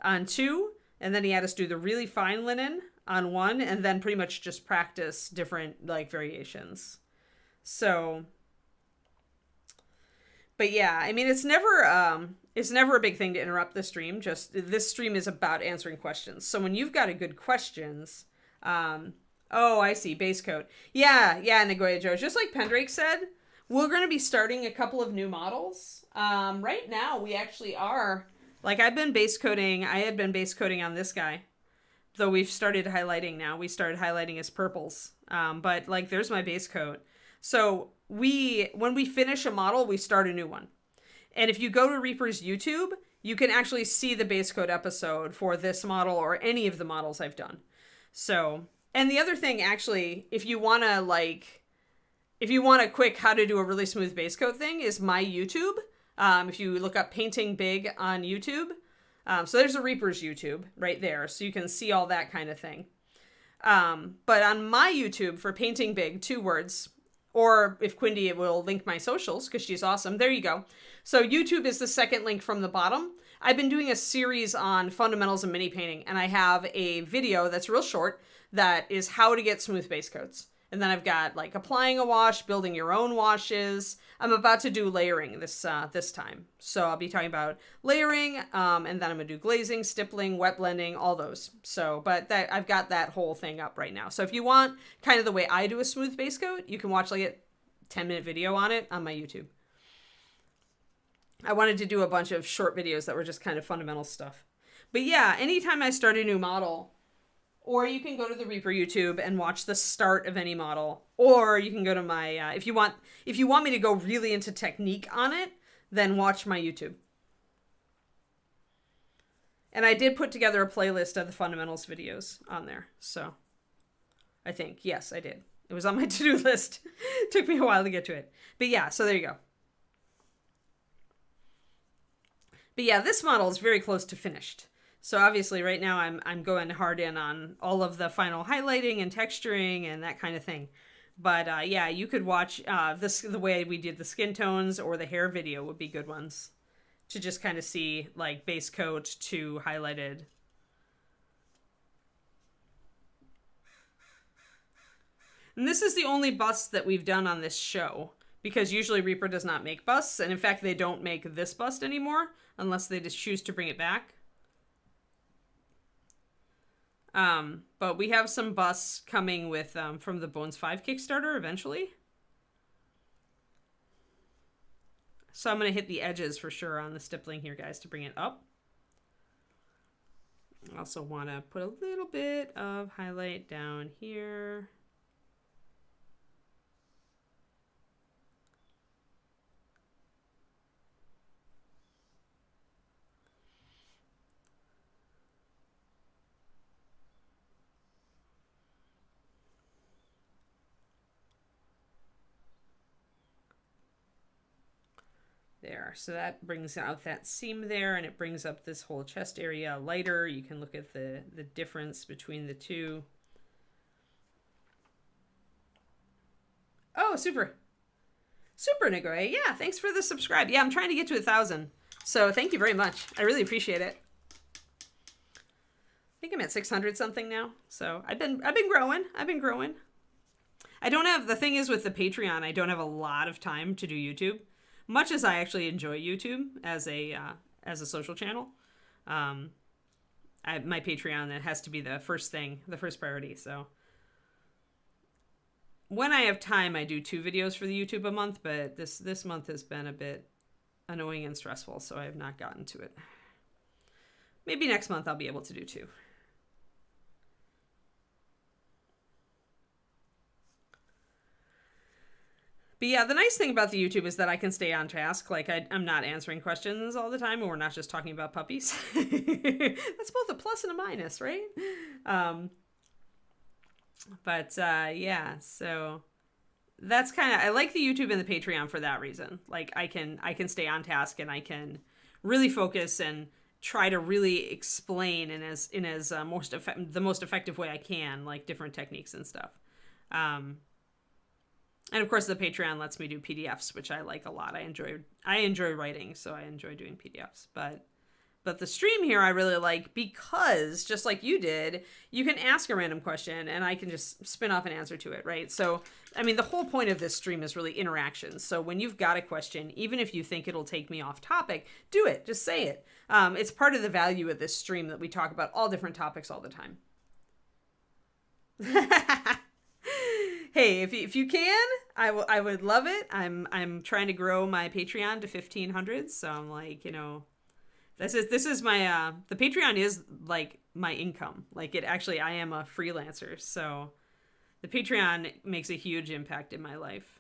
on 2, and then he had us do the really fine linen on 1, and then pretty much just practice different like variations. So, but yeah, I mean, it's never a big thing to interrupt the stream. Just this stream is about answering questions. So when you've got a good questions, oh, I see, base coat. Yeah, Nagoya Joe. Just like Pendrake said, we're going to be starting a couple of new models. Right now, we actually are Like I've been base coating. I had been base coating on this guy, though we've started highlighting now. We started highlighting his purples. But like there's my base coat. So when we finish a model, we start a new one. And if you go to Reaper's YouTube, you can actually see the base coat episode for this model or any of the models I've done. So, and the other thing actually, if you want a quick how to do a really smooth base coat thing, is my YouTube. If you look up Painting Big on YouTube, so there's a Reaper's YouTube right there, so you can see all that kind of thing. But on my YouTube for Painting Big, 2 words, or if Quindy will link my socials, because she's awesome. There you go. So YouTube is the second link from the bottom. I've been doing a series on fundamentals of mini painting, and I have a video that's real short that is how to get smooth base coats. And then I've got like applying a wash, building your own washes. I'm about to do layering this time. So I'll be talking about layering, and then I'm gonna do glazing, stippling, wet blending, all those. So, but I've got that whole thing up right now. So if you want kind of the way I do a smooth base coat, you can watch like a 10-minute video on it on my YouTube. I wanted to do a bunch of short videos that were just kind of fundamental stuff. But yeah, anytime I start a new model, or you can go to the Reaper YouTube and watch the start of any model. Or you can go to my, if you want me to go really into technique on it, then watch my YouTube. And I did put together a playlist of the fundamentals videos on there. So I think, yes, I did. It was on my to-do list. It took me a while to get to it. But yeah, so there you go. But yeah, this model is very close to finished. So obviously right now I'm going hard in on all of the final highlighting and texturing and that kind of thing. But yeah, you could watch the way we did the skin tones or the hair video would be good ones to just kind of see like base coat to highlighted. And this is the only bust that we've done on this show, because usually Reaper does not make busts. And in fact, they don't make this bust anymore unless they just choose to bring it back. But we have some busts coming with from the Bones 5 Kickstarter eventually. So I'm going to hit the edges for sure on the stippling here, guys, to bring it up. I also want to put a little bit of highlight down here. There, so that brings out that seam there, and it brings up this whole chest area lighter. You can look at the difference between the two. Oh, super. Super, Nagoya. Yeah, thanks for the subscribe. Yeah, I'm trying to get to 1,000. So thank you very much. I really appreciate it. I think I'm at 600 something now. So I've been growing. I don't have, the thing is with the Patreon, I don't have a lot of time to do YouTube. Much as I actually enjoy YouTube as a social channel, my Patreon, that has to be the first thing, the first priority. So when I have time, I do 2 videos for the YouTube a month, but this month has been a bit annoying and stressful, so I have not gotten to it. Maybe next month I'll be able to do 2. But yeah, the nice thing about the YouTube is that I can stay on task. Like, I'm not answering questions all the time, and we're not just talking about puppies. That's both a plus and a minus, right? Yeah, so that's kind of, I like the YouTube and the Patreon for that reason. Like, I can stay on task, and I can really focus and try to really explain the most effective way I can, like different techniques and stuff. And of course, the Patreon lets me do PDFs, which I like a lot. I enjoy writing, so I enjoy doing PDFs. But the stream here I really like because, just like you did, you can ask a random question and I can just spin off an answer to it, right? So, I mean, the whole point of this stream is really interaction. So when you've got a question, even if you think it'll take me off topic, do it. Just say it. It's part of the value of this stream that we talk about all different topics all the time. Hey, if you can, I would love it. I'm trying to grow my Patreon to 1,500, so I'm like, This is my the Patreon is like my income. Like it actually, I am a freelancer, so the Patreon makes a huge impact in my life.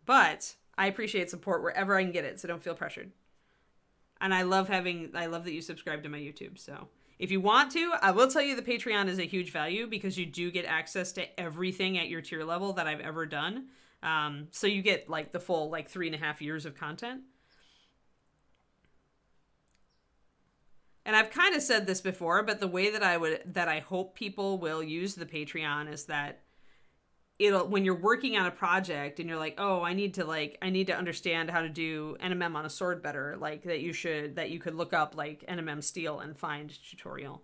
But I appreciate support wherever I can get it, so don't feel pressured. And I love that you subscribe to my YouTube. So if you want to, I will tell you the Patreon is a huge value because you do get access to everything at your tier level that I've ever done. So you get like the full like 3.5 years of content. And I've kind of said this before, but the way that I hope people will use the Patreon is that it'll, when you're working on a project and you're like, oh, I need to understand how to do NMM on a sword better, like that you could look up like NMM steel and find tutorial.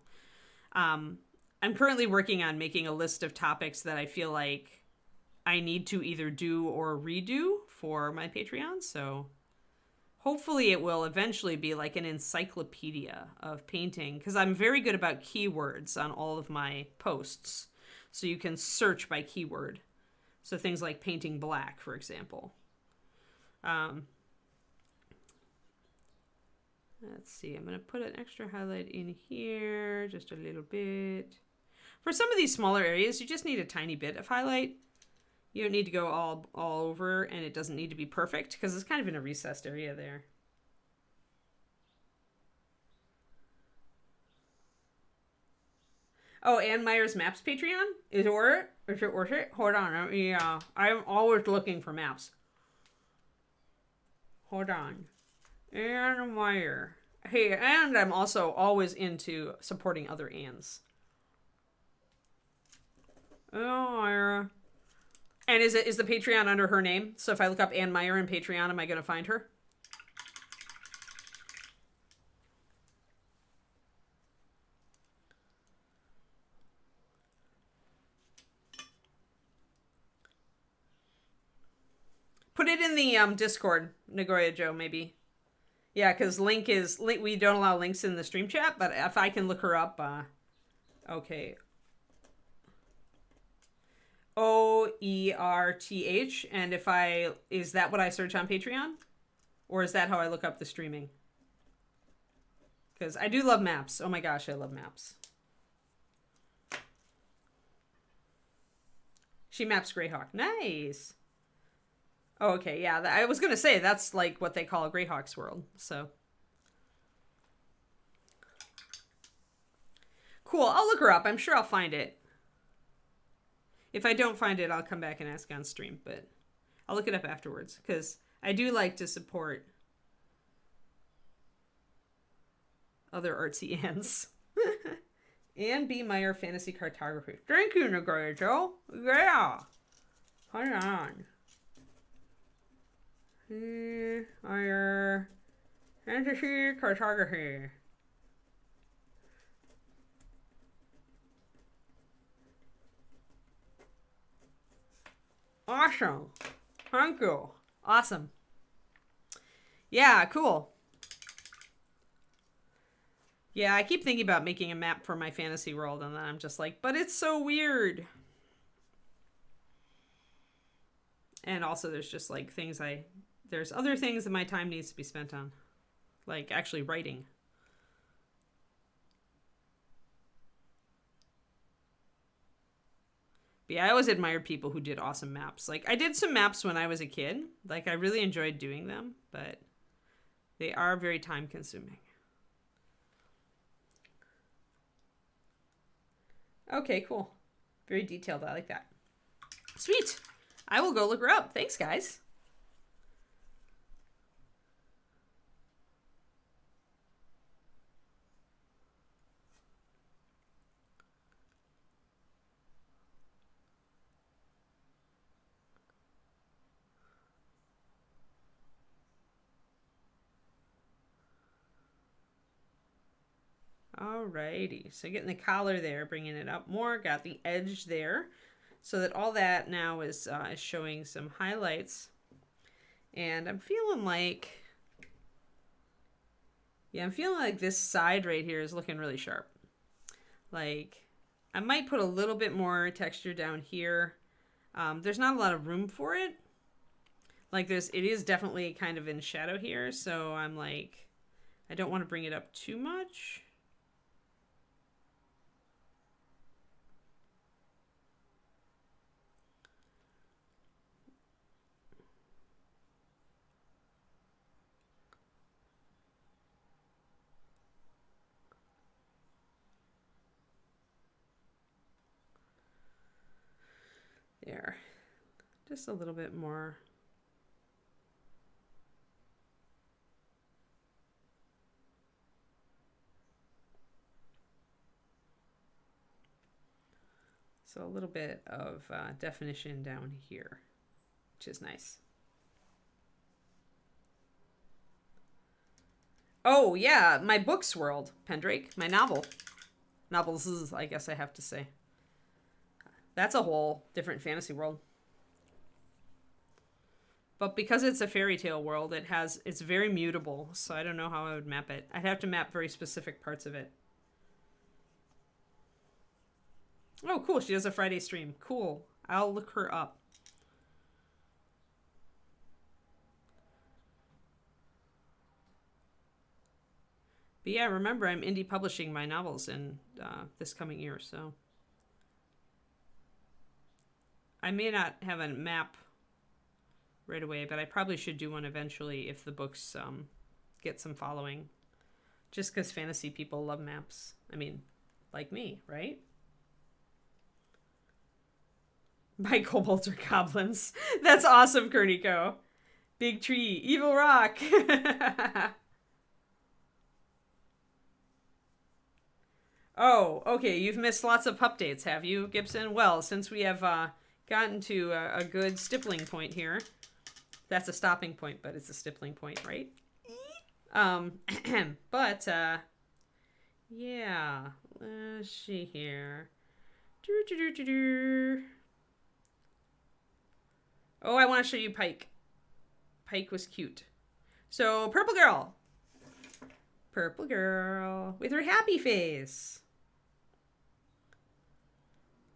I'm currently working on making a list of topics that I feel like I need to either do or redo for my Patreon. So hopefully it will eventually be like an encyclopedia of painting, because I'm very good about keywords on all of my posts. So you can search by keyword. So things like painting black, for example. Let's see. I'm going to put an extra highlight in here, just a little bit. For some of these smaller areas, you just need a tiny bit of highlight. You don't need to go all over, and it doesn't need to be perfect because it's kind of in a recessed area there. Oh, Ann Meyer's Maps Patreon? Is it worth it? Is it worth it? Hold on. Yeah, I'm always looking for maps. Hold on. Ann Meyer. Hey, and I'm also always into supporting other Anns. Oh, Meyer. And is the Patreon under her name? So if I look up Ann Meyer in Patreon, am I going to find her? Put it in the Discord, Nagoya Joe, maybe. Yeah, because we don't allow links in the stream chat, but if I can look her up, okay. OERTH, and is that what I search on Patreon? Or is that how I look up the streaming? Because I do love maps. Oh my gosh, I love maps. She maps Greyhawk. Nice. Oh, okay, yeah. I was going to say, that's like what they call a Greyhawk's world, so. Cool, I'll look her up. I'm sure I'll find it. If I don't find it, I'll come back and ask on stream, but I'll look it up afterwards, because I do like to support other artsy Anns. Ann B. Meyer Fantasy Cartography. Thank you, Nagoya Joe. Yeah. Hold on. Meyer Fantasy Cartography. Awesome. Thank you. Awesome. Yeah, cool. Yeah, I keep thinking about making a map for my fantasy world, and then I'm just like, but it's so weird. And also there's just like there's other things that my time needs to be spent on. Like actually writing. But yeah, I always admired people who did awesome maps. Like, I did some maps when I was a kid. Like, I really enjoyed doing them, but they are very time consuming. Okay, cool. Very detailed. I like that. Sweet. I will go look her up. Thanks, guys. Alrighty, so getting the collar there, bringing it up more, got the edge there, so that all that now is showing some highlights. And I'm feeling like, this side right here is looking really sharp. Like, I might put a little bit more texture down here. There's not a lot of room for it. Like this, it is definitely kind of in shadow here, so I'm like, I don't want to bring it up too much. There. Just a little bit more. So a little bit of definition down here, which is nice. Oh, yeah, my books world, Pendrake, my novel. Novels, I guess I have to say. That's a whole different fantasy world. But because it's a fairy tale world, it's very mutable, so I don't know how I would map it. I'd have to map very specific parts of it. Oh, cool, she does a Friday stream. Cool. I'll look her up. But yeah, remember, I'm indie publishing my novels in this coming year, so I may not have a map right away, but I probably should do one eventually if the books get some following. Just because fantasy people love maps. I mean, like me, right? By kobolds or goblins. That's awesome, Kerniko. Big tree, evil rock. Oh, okay. You've missed lots of updates, have you, Gibson? Well, since we have gotten to a good stippling point here, that's a stopping point, but it's a stippling point, right? But yeah. Let's see here. Oh, I want to show you Pike. Pike was cute. So, Purple Girl. Purple Girl with her happy face.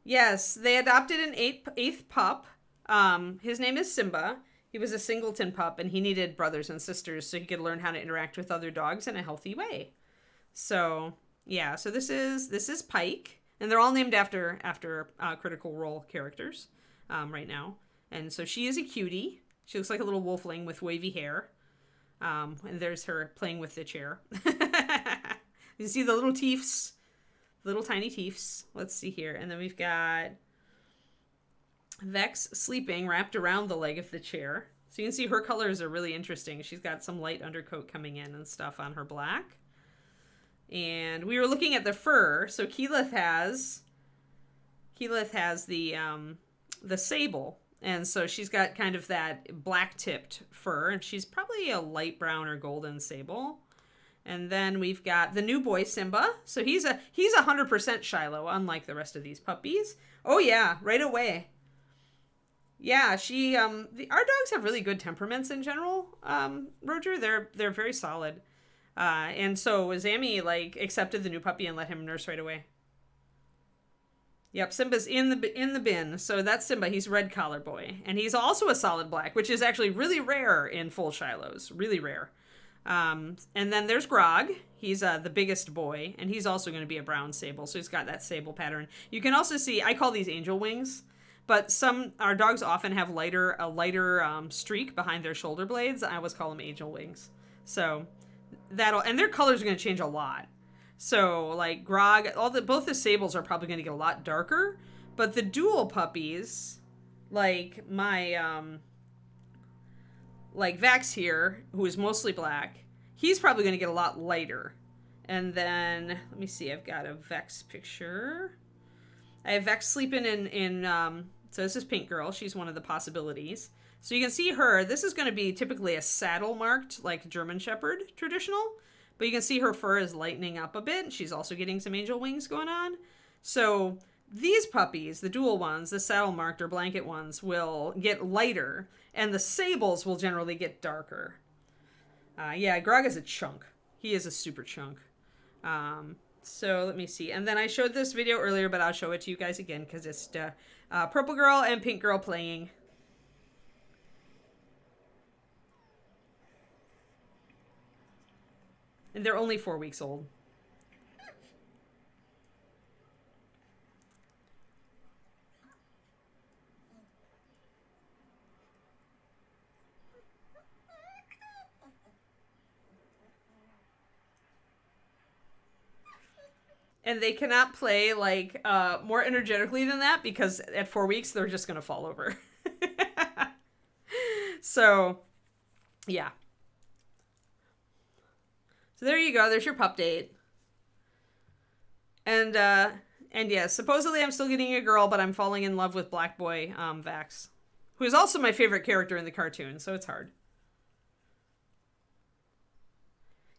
Yes, they adopted an eighth pup. His name is Simba. He was a singleton pup, and he needed brothers and sisters so he could learn how to interact with other dogs in a healthy way. So, yeah. So this is Pike, and they're all named after Critical Role characters right now. And so she is a cutie. She looks like a little wolfling with wavy hair. And there's her playing with the chair. You see the little teeths. Little tiny teeths. Let's see here. And then we've got Vex sleeping wrapped around the leg of the chair. So you can see her colors are really interesting. She's got some light undercoat coming in and stuff on her black. And we were looking at the fur. So Keyleth has the sable. And so she's got kind of that black-tipped fur, and she's probably a light brown or golden sable. And then we've got the new boy, Simba. So he's 100% Shiloh, unlike the rest of these puppies. Oh yeah, right away. Yeah, our dogs have really good temperaments in general, Roger. They're very solid. And so Zammy accepted the new puppy and let him nurse right away. Yep, Simba's in the bin. So that's Simba. He's red collar boy, and he's also a solid black, which is actually really rare in full Shilohs. Really rare. And then there's Grog. He's the biggest boy, and he's also going to be a brown sable. So he's got that sable pattern. You can also see, I call these angel wings, but our dogs often have a lighter streak behind their shoulder blades. I always call them angel wings. So and their colors are going to change a lot. So, like, Grog, both the sables are probably going to get a lot darker, but the dual puppies, like like Vax here, who is mostly black, he's probably going to get a lot lighter. And then, let me see, I've got a Vex picture. I have Vex sleeping so this is Pink Girl. She's one of the possibilities. So you can see her. This is going to be typically a saddle-marked, like German Shepherd traditional. But you can see her fur is lightening up a bit. She's also getting some angel wings going on. So these puppies, the dual ones, the saddle-marked or blanket ones, will get lighter. And the sables will generally get darker. Yeah, Grog is a chunk. He is a super chunk. So let me see. And then I showed this video earlier, but I'll show it to you guys again because it's Purple Girl and Pink Girl playing. And they're only 4 weeks old. And they cannot play like more energetically than that because at 4 weeks they're just gonna fall over. So, yeah. So there you go. There's your pup date. And yes, supposedly I'm still getting a girl, but I'm falling in love with Black Boy Vax, who is also my favorite character in the cartoon. So it's hard.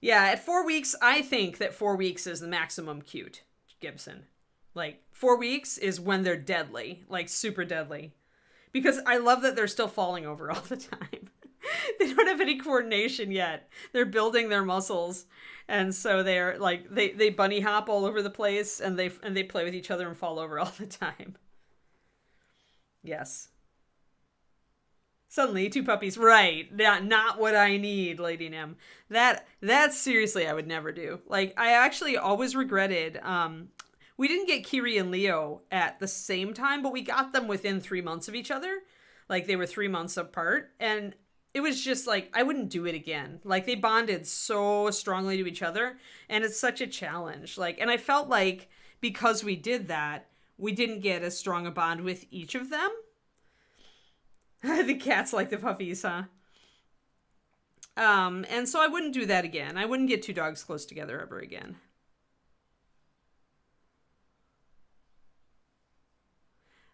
Yeah, at 4 weeks, I think that 4 weeks is the maximum cute, Gibson. Like, 4 weeks is when they're deadly, like super deadly. Because I love that they're still falling over all the time. They don't have any coordination yet. They're building their muscles. And so they're like, they bunny hop all over the place and they play with each other and fall over all the time. Yes. Suddenly, 2 puppies. Right. Not what I need, Lady Nim. That seriously I would never do. Like, I actually always regretted, we didn't get Kiri and Leo at the same time, but we got them within 3 months of each other. Like, they were 3 months apart. And it was just like, I wouldn't do it again. Like, they bonded so strongly to each other. And it's such a challenge. Like, and I felt like because we did that, we didn't get as strong a bond with each of them. The cats like the puppies, huh? And so I wouldn't do that again. I wouldn't get 2 dogs close together ever again.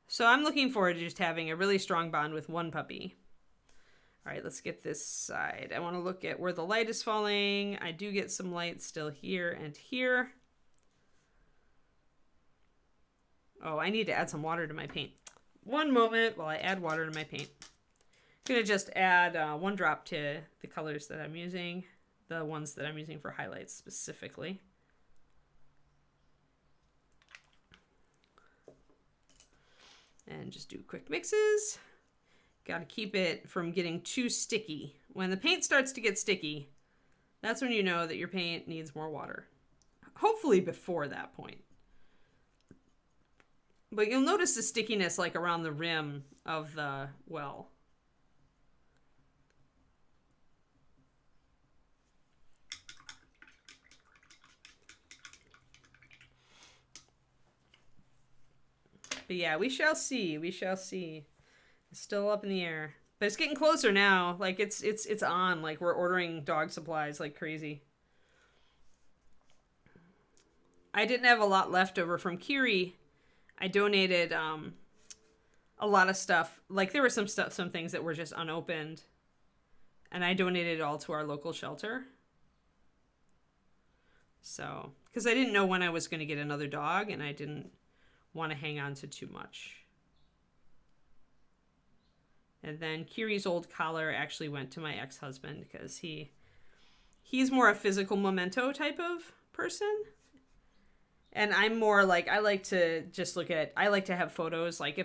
So I'm looking forward to just having a really strong bond with 1 puppy. All right, let's get this side. I want to look at where the light is falling. I do get some light still here and here. Oh, I need to add some water to my paint. One moment while I add water to my paint. I'm going to just add 1 drop to the colors that I'm using, the ones that I'm using for highlights specifically. And just do quick mixes. Got to keep it from getting too sticky. When the paint starts to get sticky, that's when you know that your paint needs more water. Hopefully before that point. But you'll notice the stickiness like around the rim of the well. But yeah, we shall see. We shall see. It's still up in the air. But it's getting closer now. Like it's on. Like we're ordering dog supplies like crazy. I didn't have a lot left over from Kiri. I donated a lot of stuff. Like there were some things that were just unopened. And I donated it all to our local shelter. So, because I didn't know when I was going to get another dog and I didn't want to hang on to too much. And then Kiri's old collar actually went to my ex-husband because he's more a physical memento type of person. And I'm more like, I like to just I like to have photos. Like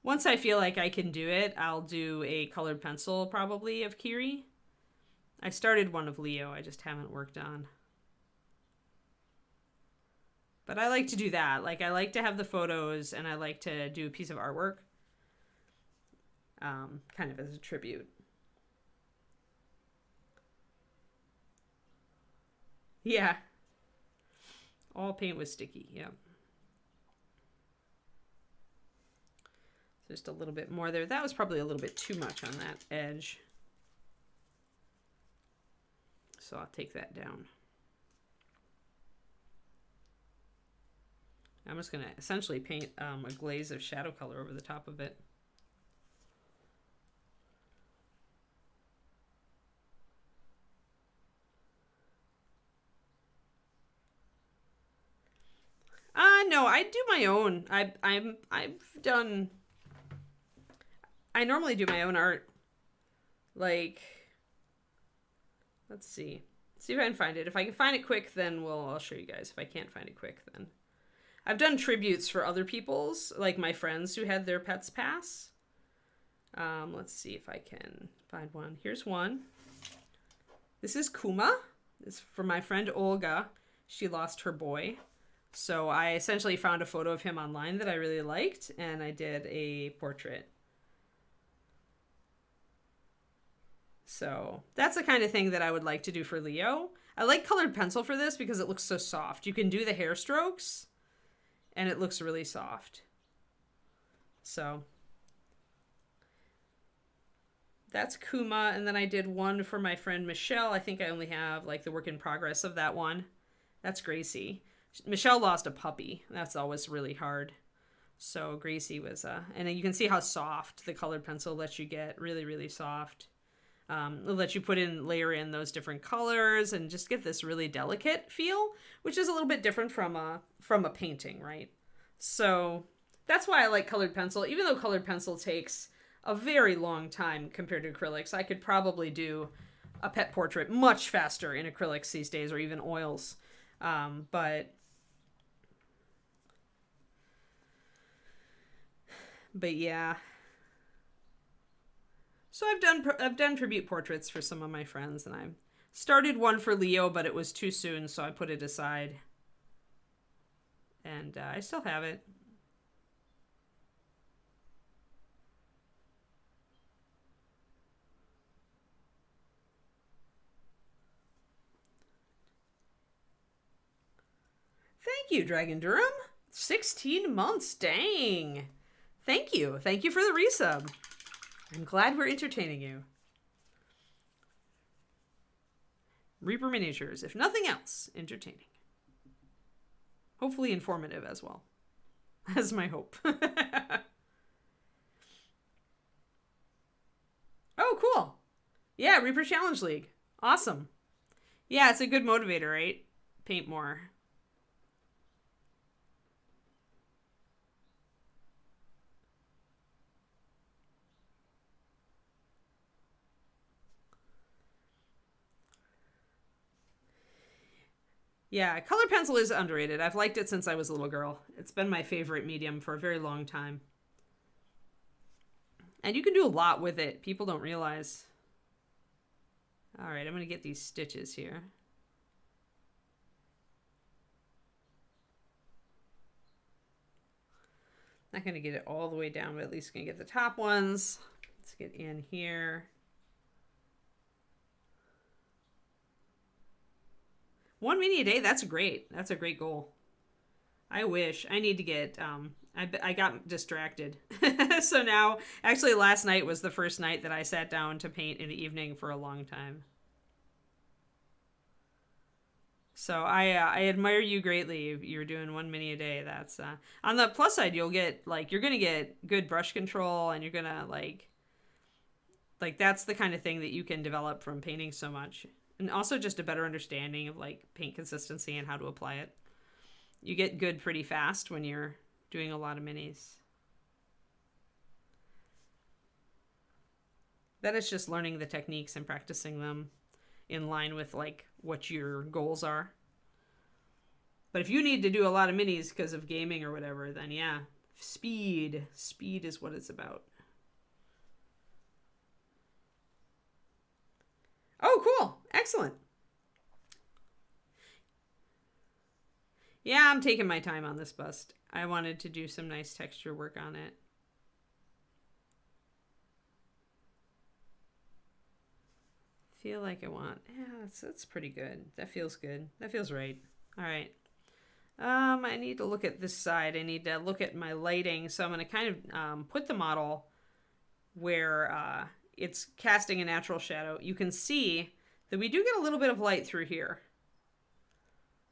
once I feel like I can do it, I'll do a colored pencil probably of Kiri. I started one of Leo, I just haven't worked on. But I like to do that. Like I like to have the photos and I like to do a piece of artwork. Kind of as a tribute. Yeah. All paint was sticky, yeah. Just a little bit more there. That was probably a little bit too much on that edge. So I'll take that down. I'm just going to essentially paint a glaze of shadow color over the top of it. No, I do my own. I normally do my own art. Like, let's see. See if I can find it. If I can find it quick, then I'll show you guys. If I can't find it quick, then I've done tributes for other people's, like my friends who had their pets pass. Let's see if I can find one. Here's one. This is Kuma. It's for my friend Olga. She lost her boy. So I essentially found a photo of him online that I really liked, and I did a portrait. So that's the kind of thing that I would like to do for Leo. I like colored pencil for this because it looks so soft. You can do the hair strokes, and it looks really soft. So that's Kuma, and then I did one for my friend Michelle. I think I only have like the work in progress of that one. That's Gracie. Michelle lost a puppy. That's always really hard. So Gracie was, and you can see how soft the colored pencil lets you get. Really, really soft. It'll let you layer in those different colors and just get this really delicate feel, which is a little bit different from a painting, right? So that's why I like colored pencil. Even though colored pencil takes a very long time compared to acrylics, I could probably do a pet portrait much faster in acrylics these days, or even oils. But yeah. So I've done tribute portraits for some of my friends, and I started one for Leo, but it was too soon, so I put it aside. And I still have it. Thank you, Dragon Durham. 16 months, dang. Thank you. Thank you for the resub. I'm glad we're entertaining you. Reaper miniatures, if nothing else, entertaining. Hopefully informative as well. That's my hope. Oh, cool. Yeah, Reaper Challenge League. Awesome. Yeah, it's a good motivator, right? Paint more. Yeah, color pencil is underrated. I've liked it since I was a little girl. It's been my favorite medium for a very long time. And you can do a lot with it. People don't realize. All right, I'm going to get these stitches here. Not going to get it all the way down, but at least going to get the top ones. Let's get in here. One mini a day, that's great. That's a great goal. I wish. I need to get, I got distracted. So now, actually last night was the first night that I sat down to paint in the evening for a long time. So I admire you greatly. You're doing one mini a day. That's, on the plus side, you'll get, like, you're going to get good brush control, and you're going to, like, that's the kind of thing that you can develop from painting so much. And also just a better understanding of like paint consistency and how to apply it. You get good pretty fast when you're doing a lot of minis. Then it's just learning the techniques and practicing them in line with like what your goals are. But if you need to do a lot of minis because of gaming or whatever, then yeah, speed is what it's about. Oh, cool. Excellent. Yeah, I'm taking my time on this bust. I wanted to do some nice texture work on it. Feel like I want, yeah, that's pretty good. That feels good. That feels right. All right. I need to look at this side. I need to look at my lighting. So I'm going to kind of put the model where it's casting a natural shadow. You can see that we do get a little bit of light through here.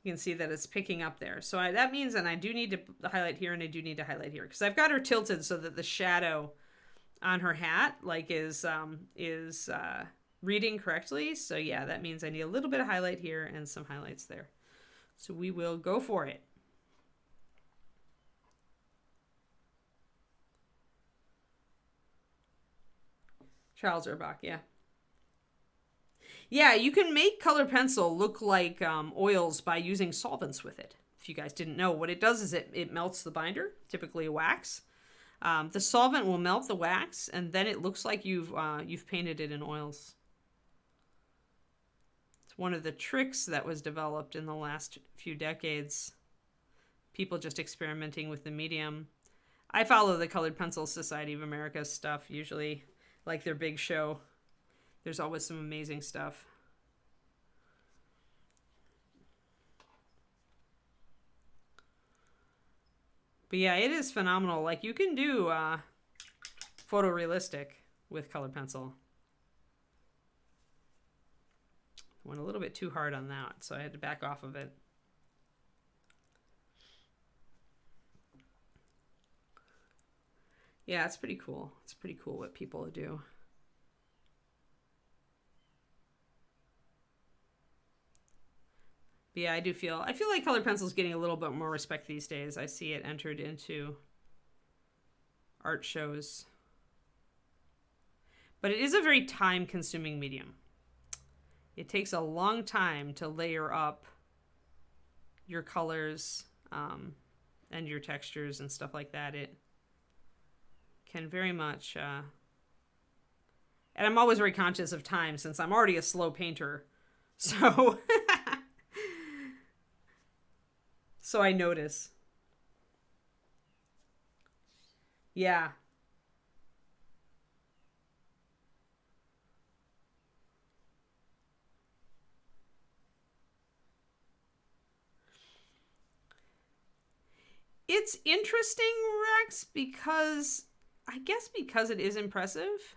You can see that it's picking up there. So that means, and I do need to highlight here, and I do need to highlight here, because I've got her tilted so that the shadow on her hat like is reading correctly. So yeah, that means I need a little bit of highlight here and some highlights there. So we will go for it. Charles Urbach, yeah. Yeah, you can make color pencil look like oils by using solvents with it. If you guys didn't know, what it does is it melts the binder, typically wax. The solvent will melt the wax, and then it looks like you've painted it in oils. It's one of the tricks that was developed in the last few decades. People just experimenting with the medium. I follow the Colored Pencil Society of America stuff usually, like their big show. There's always some amazing stuff. But yeah, it is phenomenal. Like, you can do photorealistic with colored pencil. Went a little bit too hard on that, so I had to back off of it. Yeah, it's pretty cool. It's pretty cool what people do. But yeah, I feel like colored pencil is getting a little bit more respect these days. I see it entered into art shows. But it is a very time-consuming medium. It takes a long time to layer up your colors and your textures and stuff like that. It can very much... and I'm always very conscious of time since I'm already a slow painter. So... so I notice. Yeah. It's interesting, Rex, because I guess because it is impressive.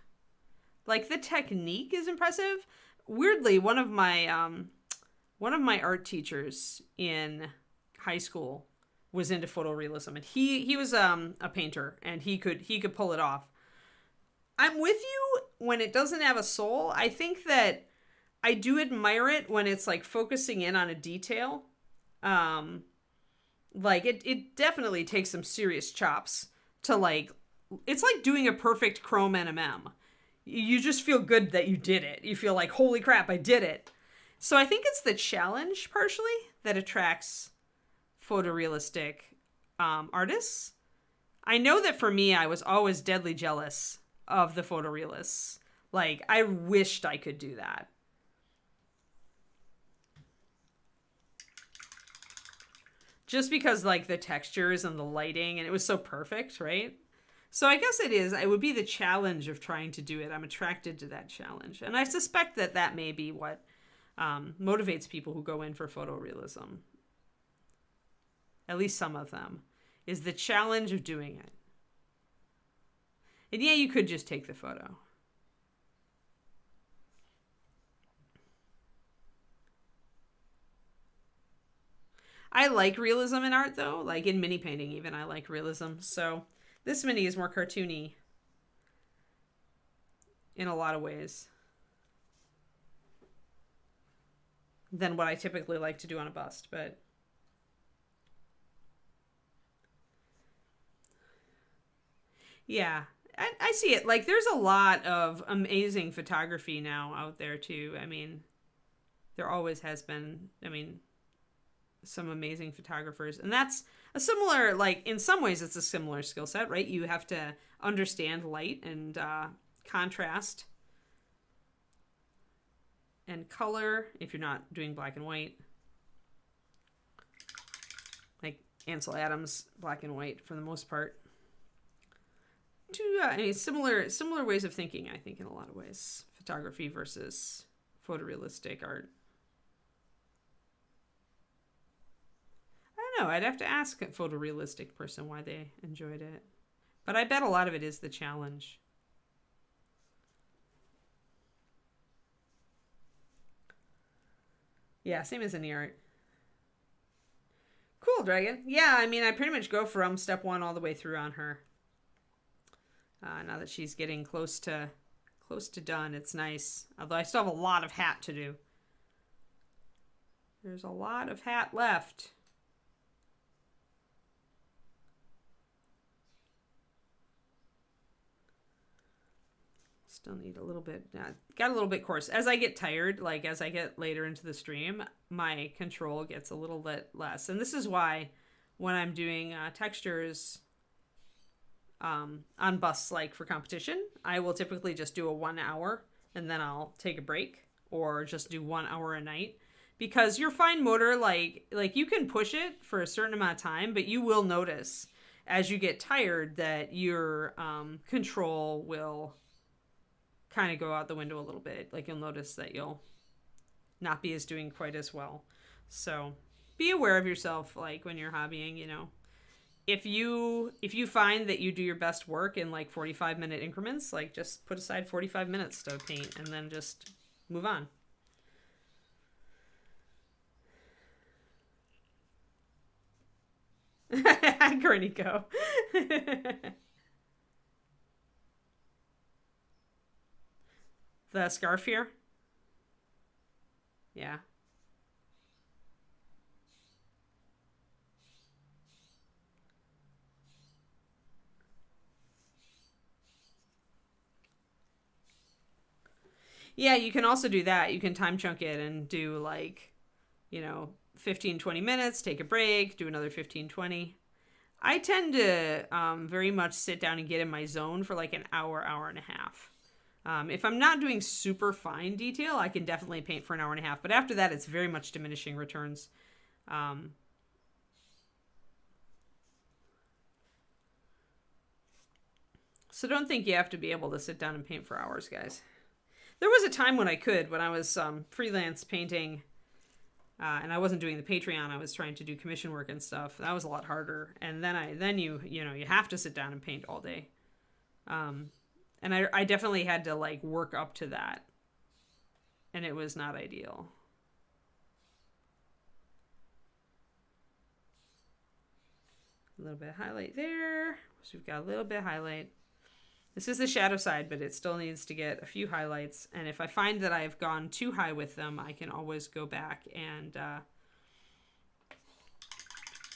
Like, the technique is impressive. Weirdly, one of my art teachers in high school was into photorealism, and he was a painter, and he could pull it off. I'm with you when it doesn't have a soul. I think that I do admire it when it's like focusing in on a detail. Like it definitely takes some serious chops to like, it's like doing a perfect chrome NMM. You just feel good that you did it. You feel like, holy crap, I did it. So I think it's the challenge partially that attracts photorealistic artists. I know that for me, I was always deadly jealous of the photorealists. Like, I wished I could do that. Just because, like, the textures and the lighting, and it was so perfect, right? So I guess it would be the challenge of trying to do it. I'm attracted to that challenge. And I suspect that that may be what motivates people who go in for photorealism. At least some of them, is the challenge of doing it. And yeah, you could just take the photo. I like realism in art, though. Like, in mini painting, even, I like realism. So this mini is more cartoony in a lot of ways than what I typically like to do on a bust, but... yeah, I see it. Like, there's a lot of amazing photography now out there, too. I mean, there always has been, some amazing photographers. And that's a similar, like, in some ways, it's a similar skill set, right? You have to understand light and contrast and color if you're not doing black and white. Like Ansel Adams, black and white for the most part. Similar ways of thinking, I think, in a lot of ways. Photography versus photorealistic art. I don't know. I'd have to ask a photorealistic person why they enjoyed it. But I bet a lot of it is the challenge. Yeah, same as any art. Cool, Dragon. Yeah, I pretty much go from step 1 all the way through on her. Now that she's getting close to done, it's nice. Although I still have a lot of hat to do. There's a lot of hat left. Still need a little bit, got a little bit coarse. As I get tired, like as I get later into the stream, my control gets a little bit less. And this is why when I'm doing textures on busts, like for competition, I will typically just do a 1 hour and then I'll take a break. or just do 1 hour a night. Because your fine motor, like you can push it for a certain amount of time, but you will notice as you get tired that your control will kind of go out the window a little bit. Like you'll notice that you'll not be as doing quite as well. So be aware of yourself, like when you're hobbying, you know. If you find that you do your best work in like 45-minute increments, like just put aside 45 minutes to paint and then just move on. Cornico. The scarf here? Yeah. Yeah, you can also do that. You can time chunk it and do like, you know, 15, 20 minutes, take a break, do another 15, 20. I tend to very much sit down and get in my zone for like an hour, hour and a half. If I'm not doing super fine detail, I can definitely paint for an hour and a half. But after that, it's very much diminishing returns. So don't think you have to be able to sit down and paint for hours, guys. There was a time when I could, when I was freelance painting, and I wasn't doing the Patreon. I was trying to do commission work and stuff. That was a lot harder. And then you have to sit down and paint all day. And I definitely had to like work up to that, and it was not ideal. A little bit of highlight there. So we've got a little bit of highlight. This is the shadow side, but it still needs to get a few highlights. And if I find that I've gone too high with them, I can always go back and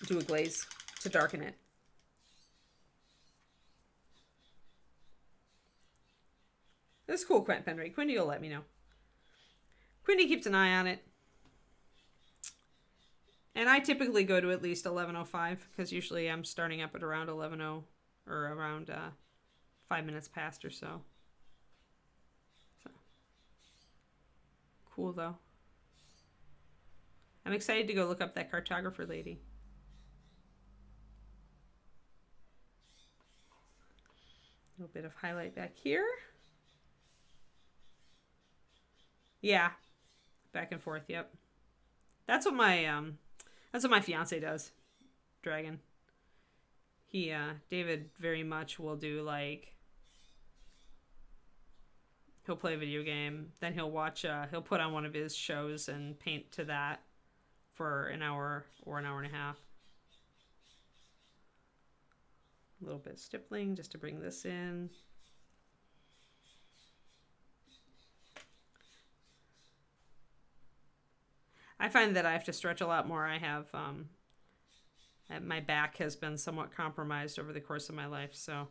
do a glaze to darken it. This is cool, Penry. Quindy will let me know. Quindy keeps an eye on it. And I typically go to at least 11:05 because usually I'm starting up at around 11:00 or around 5 minutes past or so. Cool though. I'm excited to go look up that cartographer lady. A little bit of highlight back here. Yeah, back and forth. Yep, that's what my fiance does. Dragon. He David very much will do like, he'll play a video game, then he'll watch he'll put on one of his shows and paint to that for an hour or an hour and a half. A little bit of stippling just to bring this in. I find that I have to stretch a lot more. I have my back has been somewhat compromised over the course of my life, so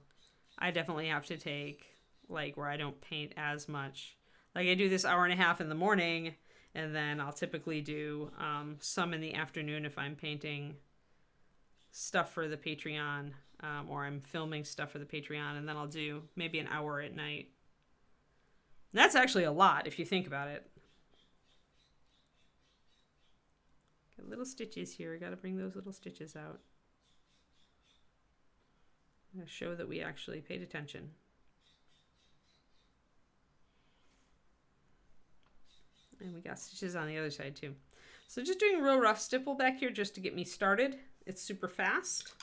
I definitely have to take like where I don't paint as much. Like I do this hour and a half in the morning, and then I'll typically do some in the afternoon if I'm painting stuff for the Patreon, or I'm filming stuff for the Patreon, and then I'll do maybe an hour at night. And that's actually a lot if you think about it. Got little stitches here. I got to bring those little stitches out. I'm going to show that we actually paid attention. And we got stitches on the other side too. So just doing real rough stipple back here just to get me started. It's super fast.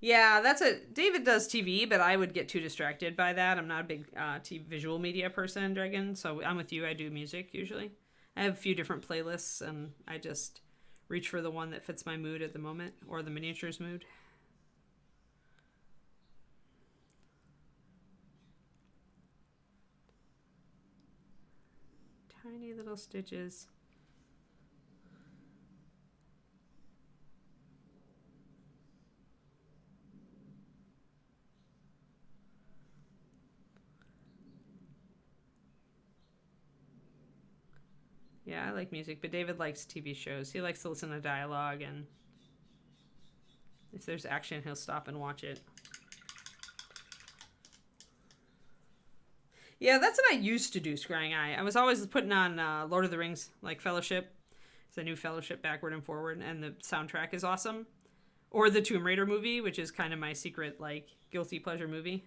Yeah, David does TV, but I would get too distracted by that. I'm not a big TV visual media person, Dragon, so I'm with you. I do music usually. I have a few different playlists, and I just reach for the one that fits my mood at the moment, or the miniatures mood. Tiny little stitches. Yeah, I like music, but David likes TV shows. He likes to listen to dialogue, and if there's action, he'll stop and watch it. Yeah, that's what I used to do, scrying eye. I was always putting on Lord of the Rings, like Fellowship. It's a new Fellowship backward and forward, and the soundtrack is awesome. Or the Tomb Raider movie, which is kind of my secret, like, guilty pleasure movie.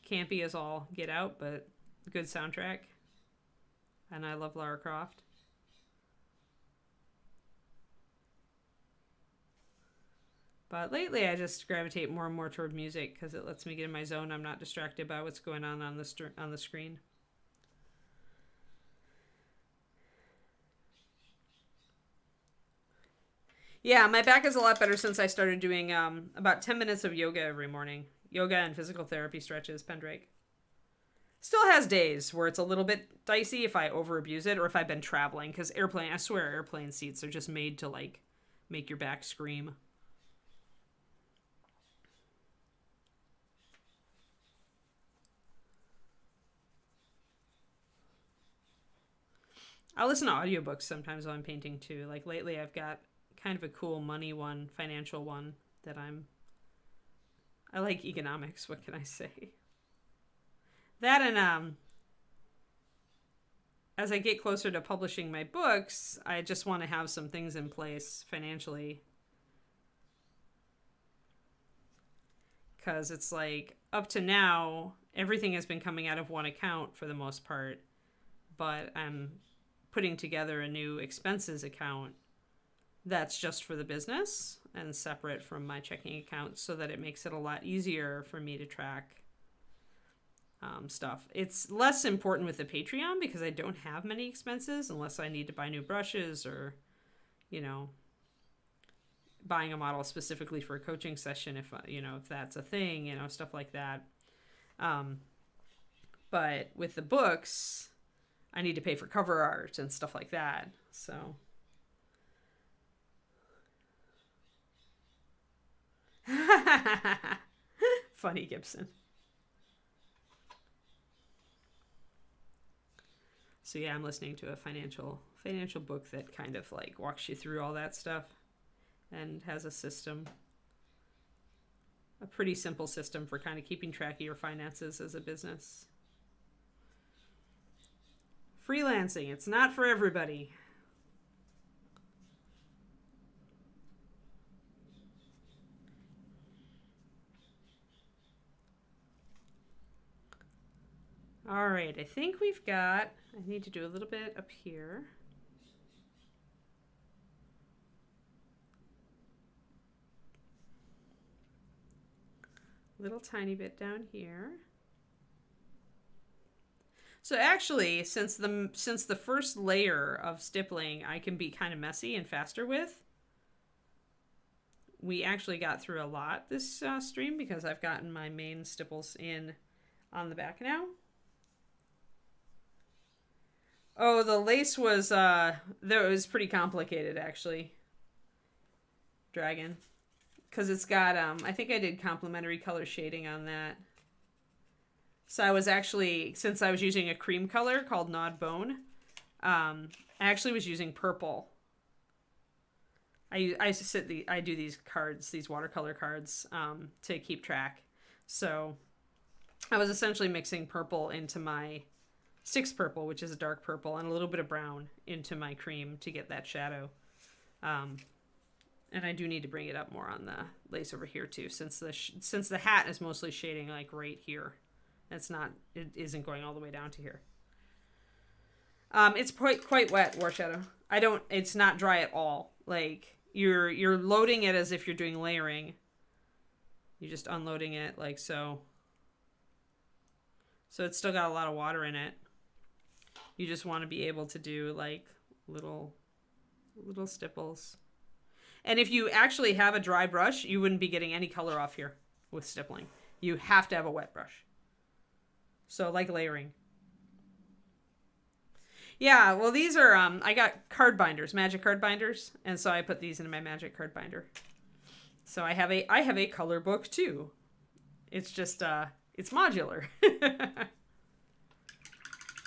Campy as all get out, but good soundtrack. And I love Lara Croft. But lately, I just gravitate more and more toward music because it lets me get in my zone. I'm not distracted by what's going on the screen. Yeah, my back is a lot better since I started doing about 10 minutes of yoga every morning. Yoga and physical therapy stretches, Pendrake. Still has days where it's a little bit dicey if I overabuse it or if I've been traveling. Because I swear airplane seats are just made to, like, make your back scream. I'll listen to audiobooks sometimes while I'm painting too. Like lately I've got kind of a cool money one, financial one that I like economics, what can I say? That and as I get closer to publishing my books, I just want to have some things in place financially. Cuz it's like up to now everything has been coming out of one account for the most part, but I'm putting together a new expenses account that's just for the business and separate from my checking account so that it makes it a lot easier for me to track stuff. It's less important with the Patreon because I don't have many expenses unless I need to buy new brushes or, you know, buying a model specifically for a coaching session if that's a thing, stuff like that. But with the books, I need to pay for cover art and stuff like that. So funny, Gibson. So yeah, I'm listening to a financial book that kind of like walks you through all that stuff and has a system, a pretty simple system for kind of keeping track of your finances as a business. Freelancing, it's not for everybody. All right, I think I need to do a little bit up here. Little tiny bit down here. So actually, since the first layer of stippling I can be kind of messy and faster with, we actually got through a lot this stream because I've gotten my main stipples in on the back now. Oh, the lace was pretty complicated actually. Dragon. Because it's got, I think I did complementary color shading on that. So I was actually, since I was using a cream color called Gnawed Bone, I actually was using purple. I do these cards, these watercolor cards, to keep track. So I was essentially mixing purple into my Six Purple, which is a dark purple, and a little bit of brown into my cream to get that shadow. And I do need to bring it up more on the lace over here too, since the hat is mostly shading like right here. It isn't going all the way down to here. It's quite wet, War Shadow. It's not dry at all. Like you're loading it as if you're doing layering. You're just unloading it like so. So it's still got a lot of water in it. You just want to be able to do like little stipples. And if you actually have a dry brush, you wouldn't be getting any color off here with stippling. You have to have a wet brush. So like layering. Yeah, well these are, I got card binders, magic card binders. And so I put these into my magic card binder. So I have a color book too. It's just, it's modular.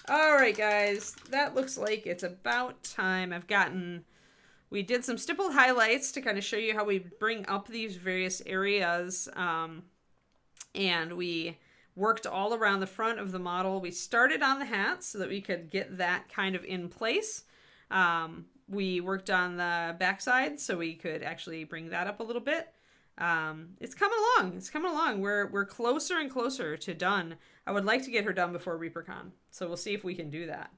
All right, guys, that looks like it's about time. We did some stippled highlights to kind of show you how we bring up these various areas. And we worked all around the front of the model. We started on the hat so that we could get that kind of in place. We worked on the backside so we could actually bring that up a little bit. It's coming along. It's coming along. We're closer and closer to done. I would like to get her done before ReaperCon, so we'll see if we can do that.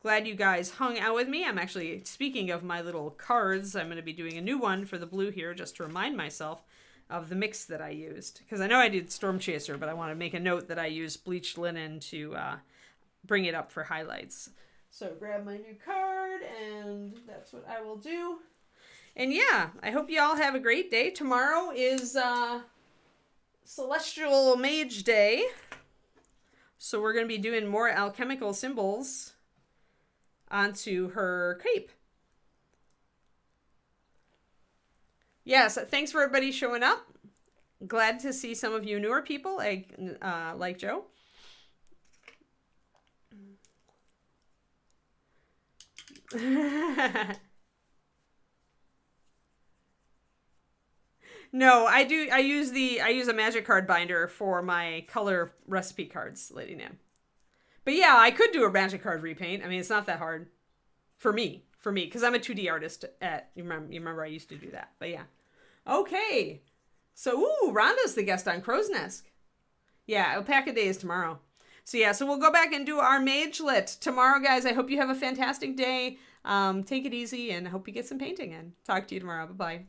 Glad you guys hung out with me. I'm actually, speaking of my little cards, I'm going to be doing a new one for the blue here just to remind myself of the mix that I used. Because I know I did Storm Chaser, but I want to make a note that I used bleached linen to bring it up for highlights. So grab my new card, and that's what I will do. And yeah, I hope you all have a great day. Tomorrow is Celestial Mage Day. So we're going to be doing more alchemical symbols onto her cape. Yes, thanks for everybody showing up. Glad to see some of you newer people like Joe. No, I use a magic card binder for my color recipe cards, Lady Nam. But yeah, I could do a magic card repaint. I mean, it's not that hard for me, because I'm a 2D artist you remember I used to do that. But yeah. Okay. So, Rhonda's the guest on Crow's Nest. Yeah, Alpaca Day is tomorrow. So yeah, so we'll go back and do our Mage Lit tomorrow, guys. I hope you have a fantastic day. Take it easy and I hope you get some painting in. Talk to you tomorrow. Bye-bye.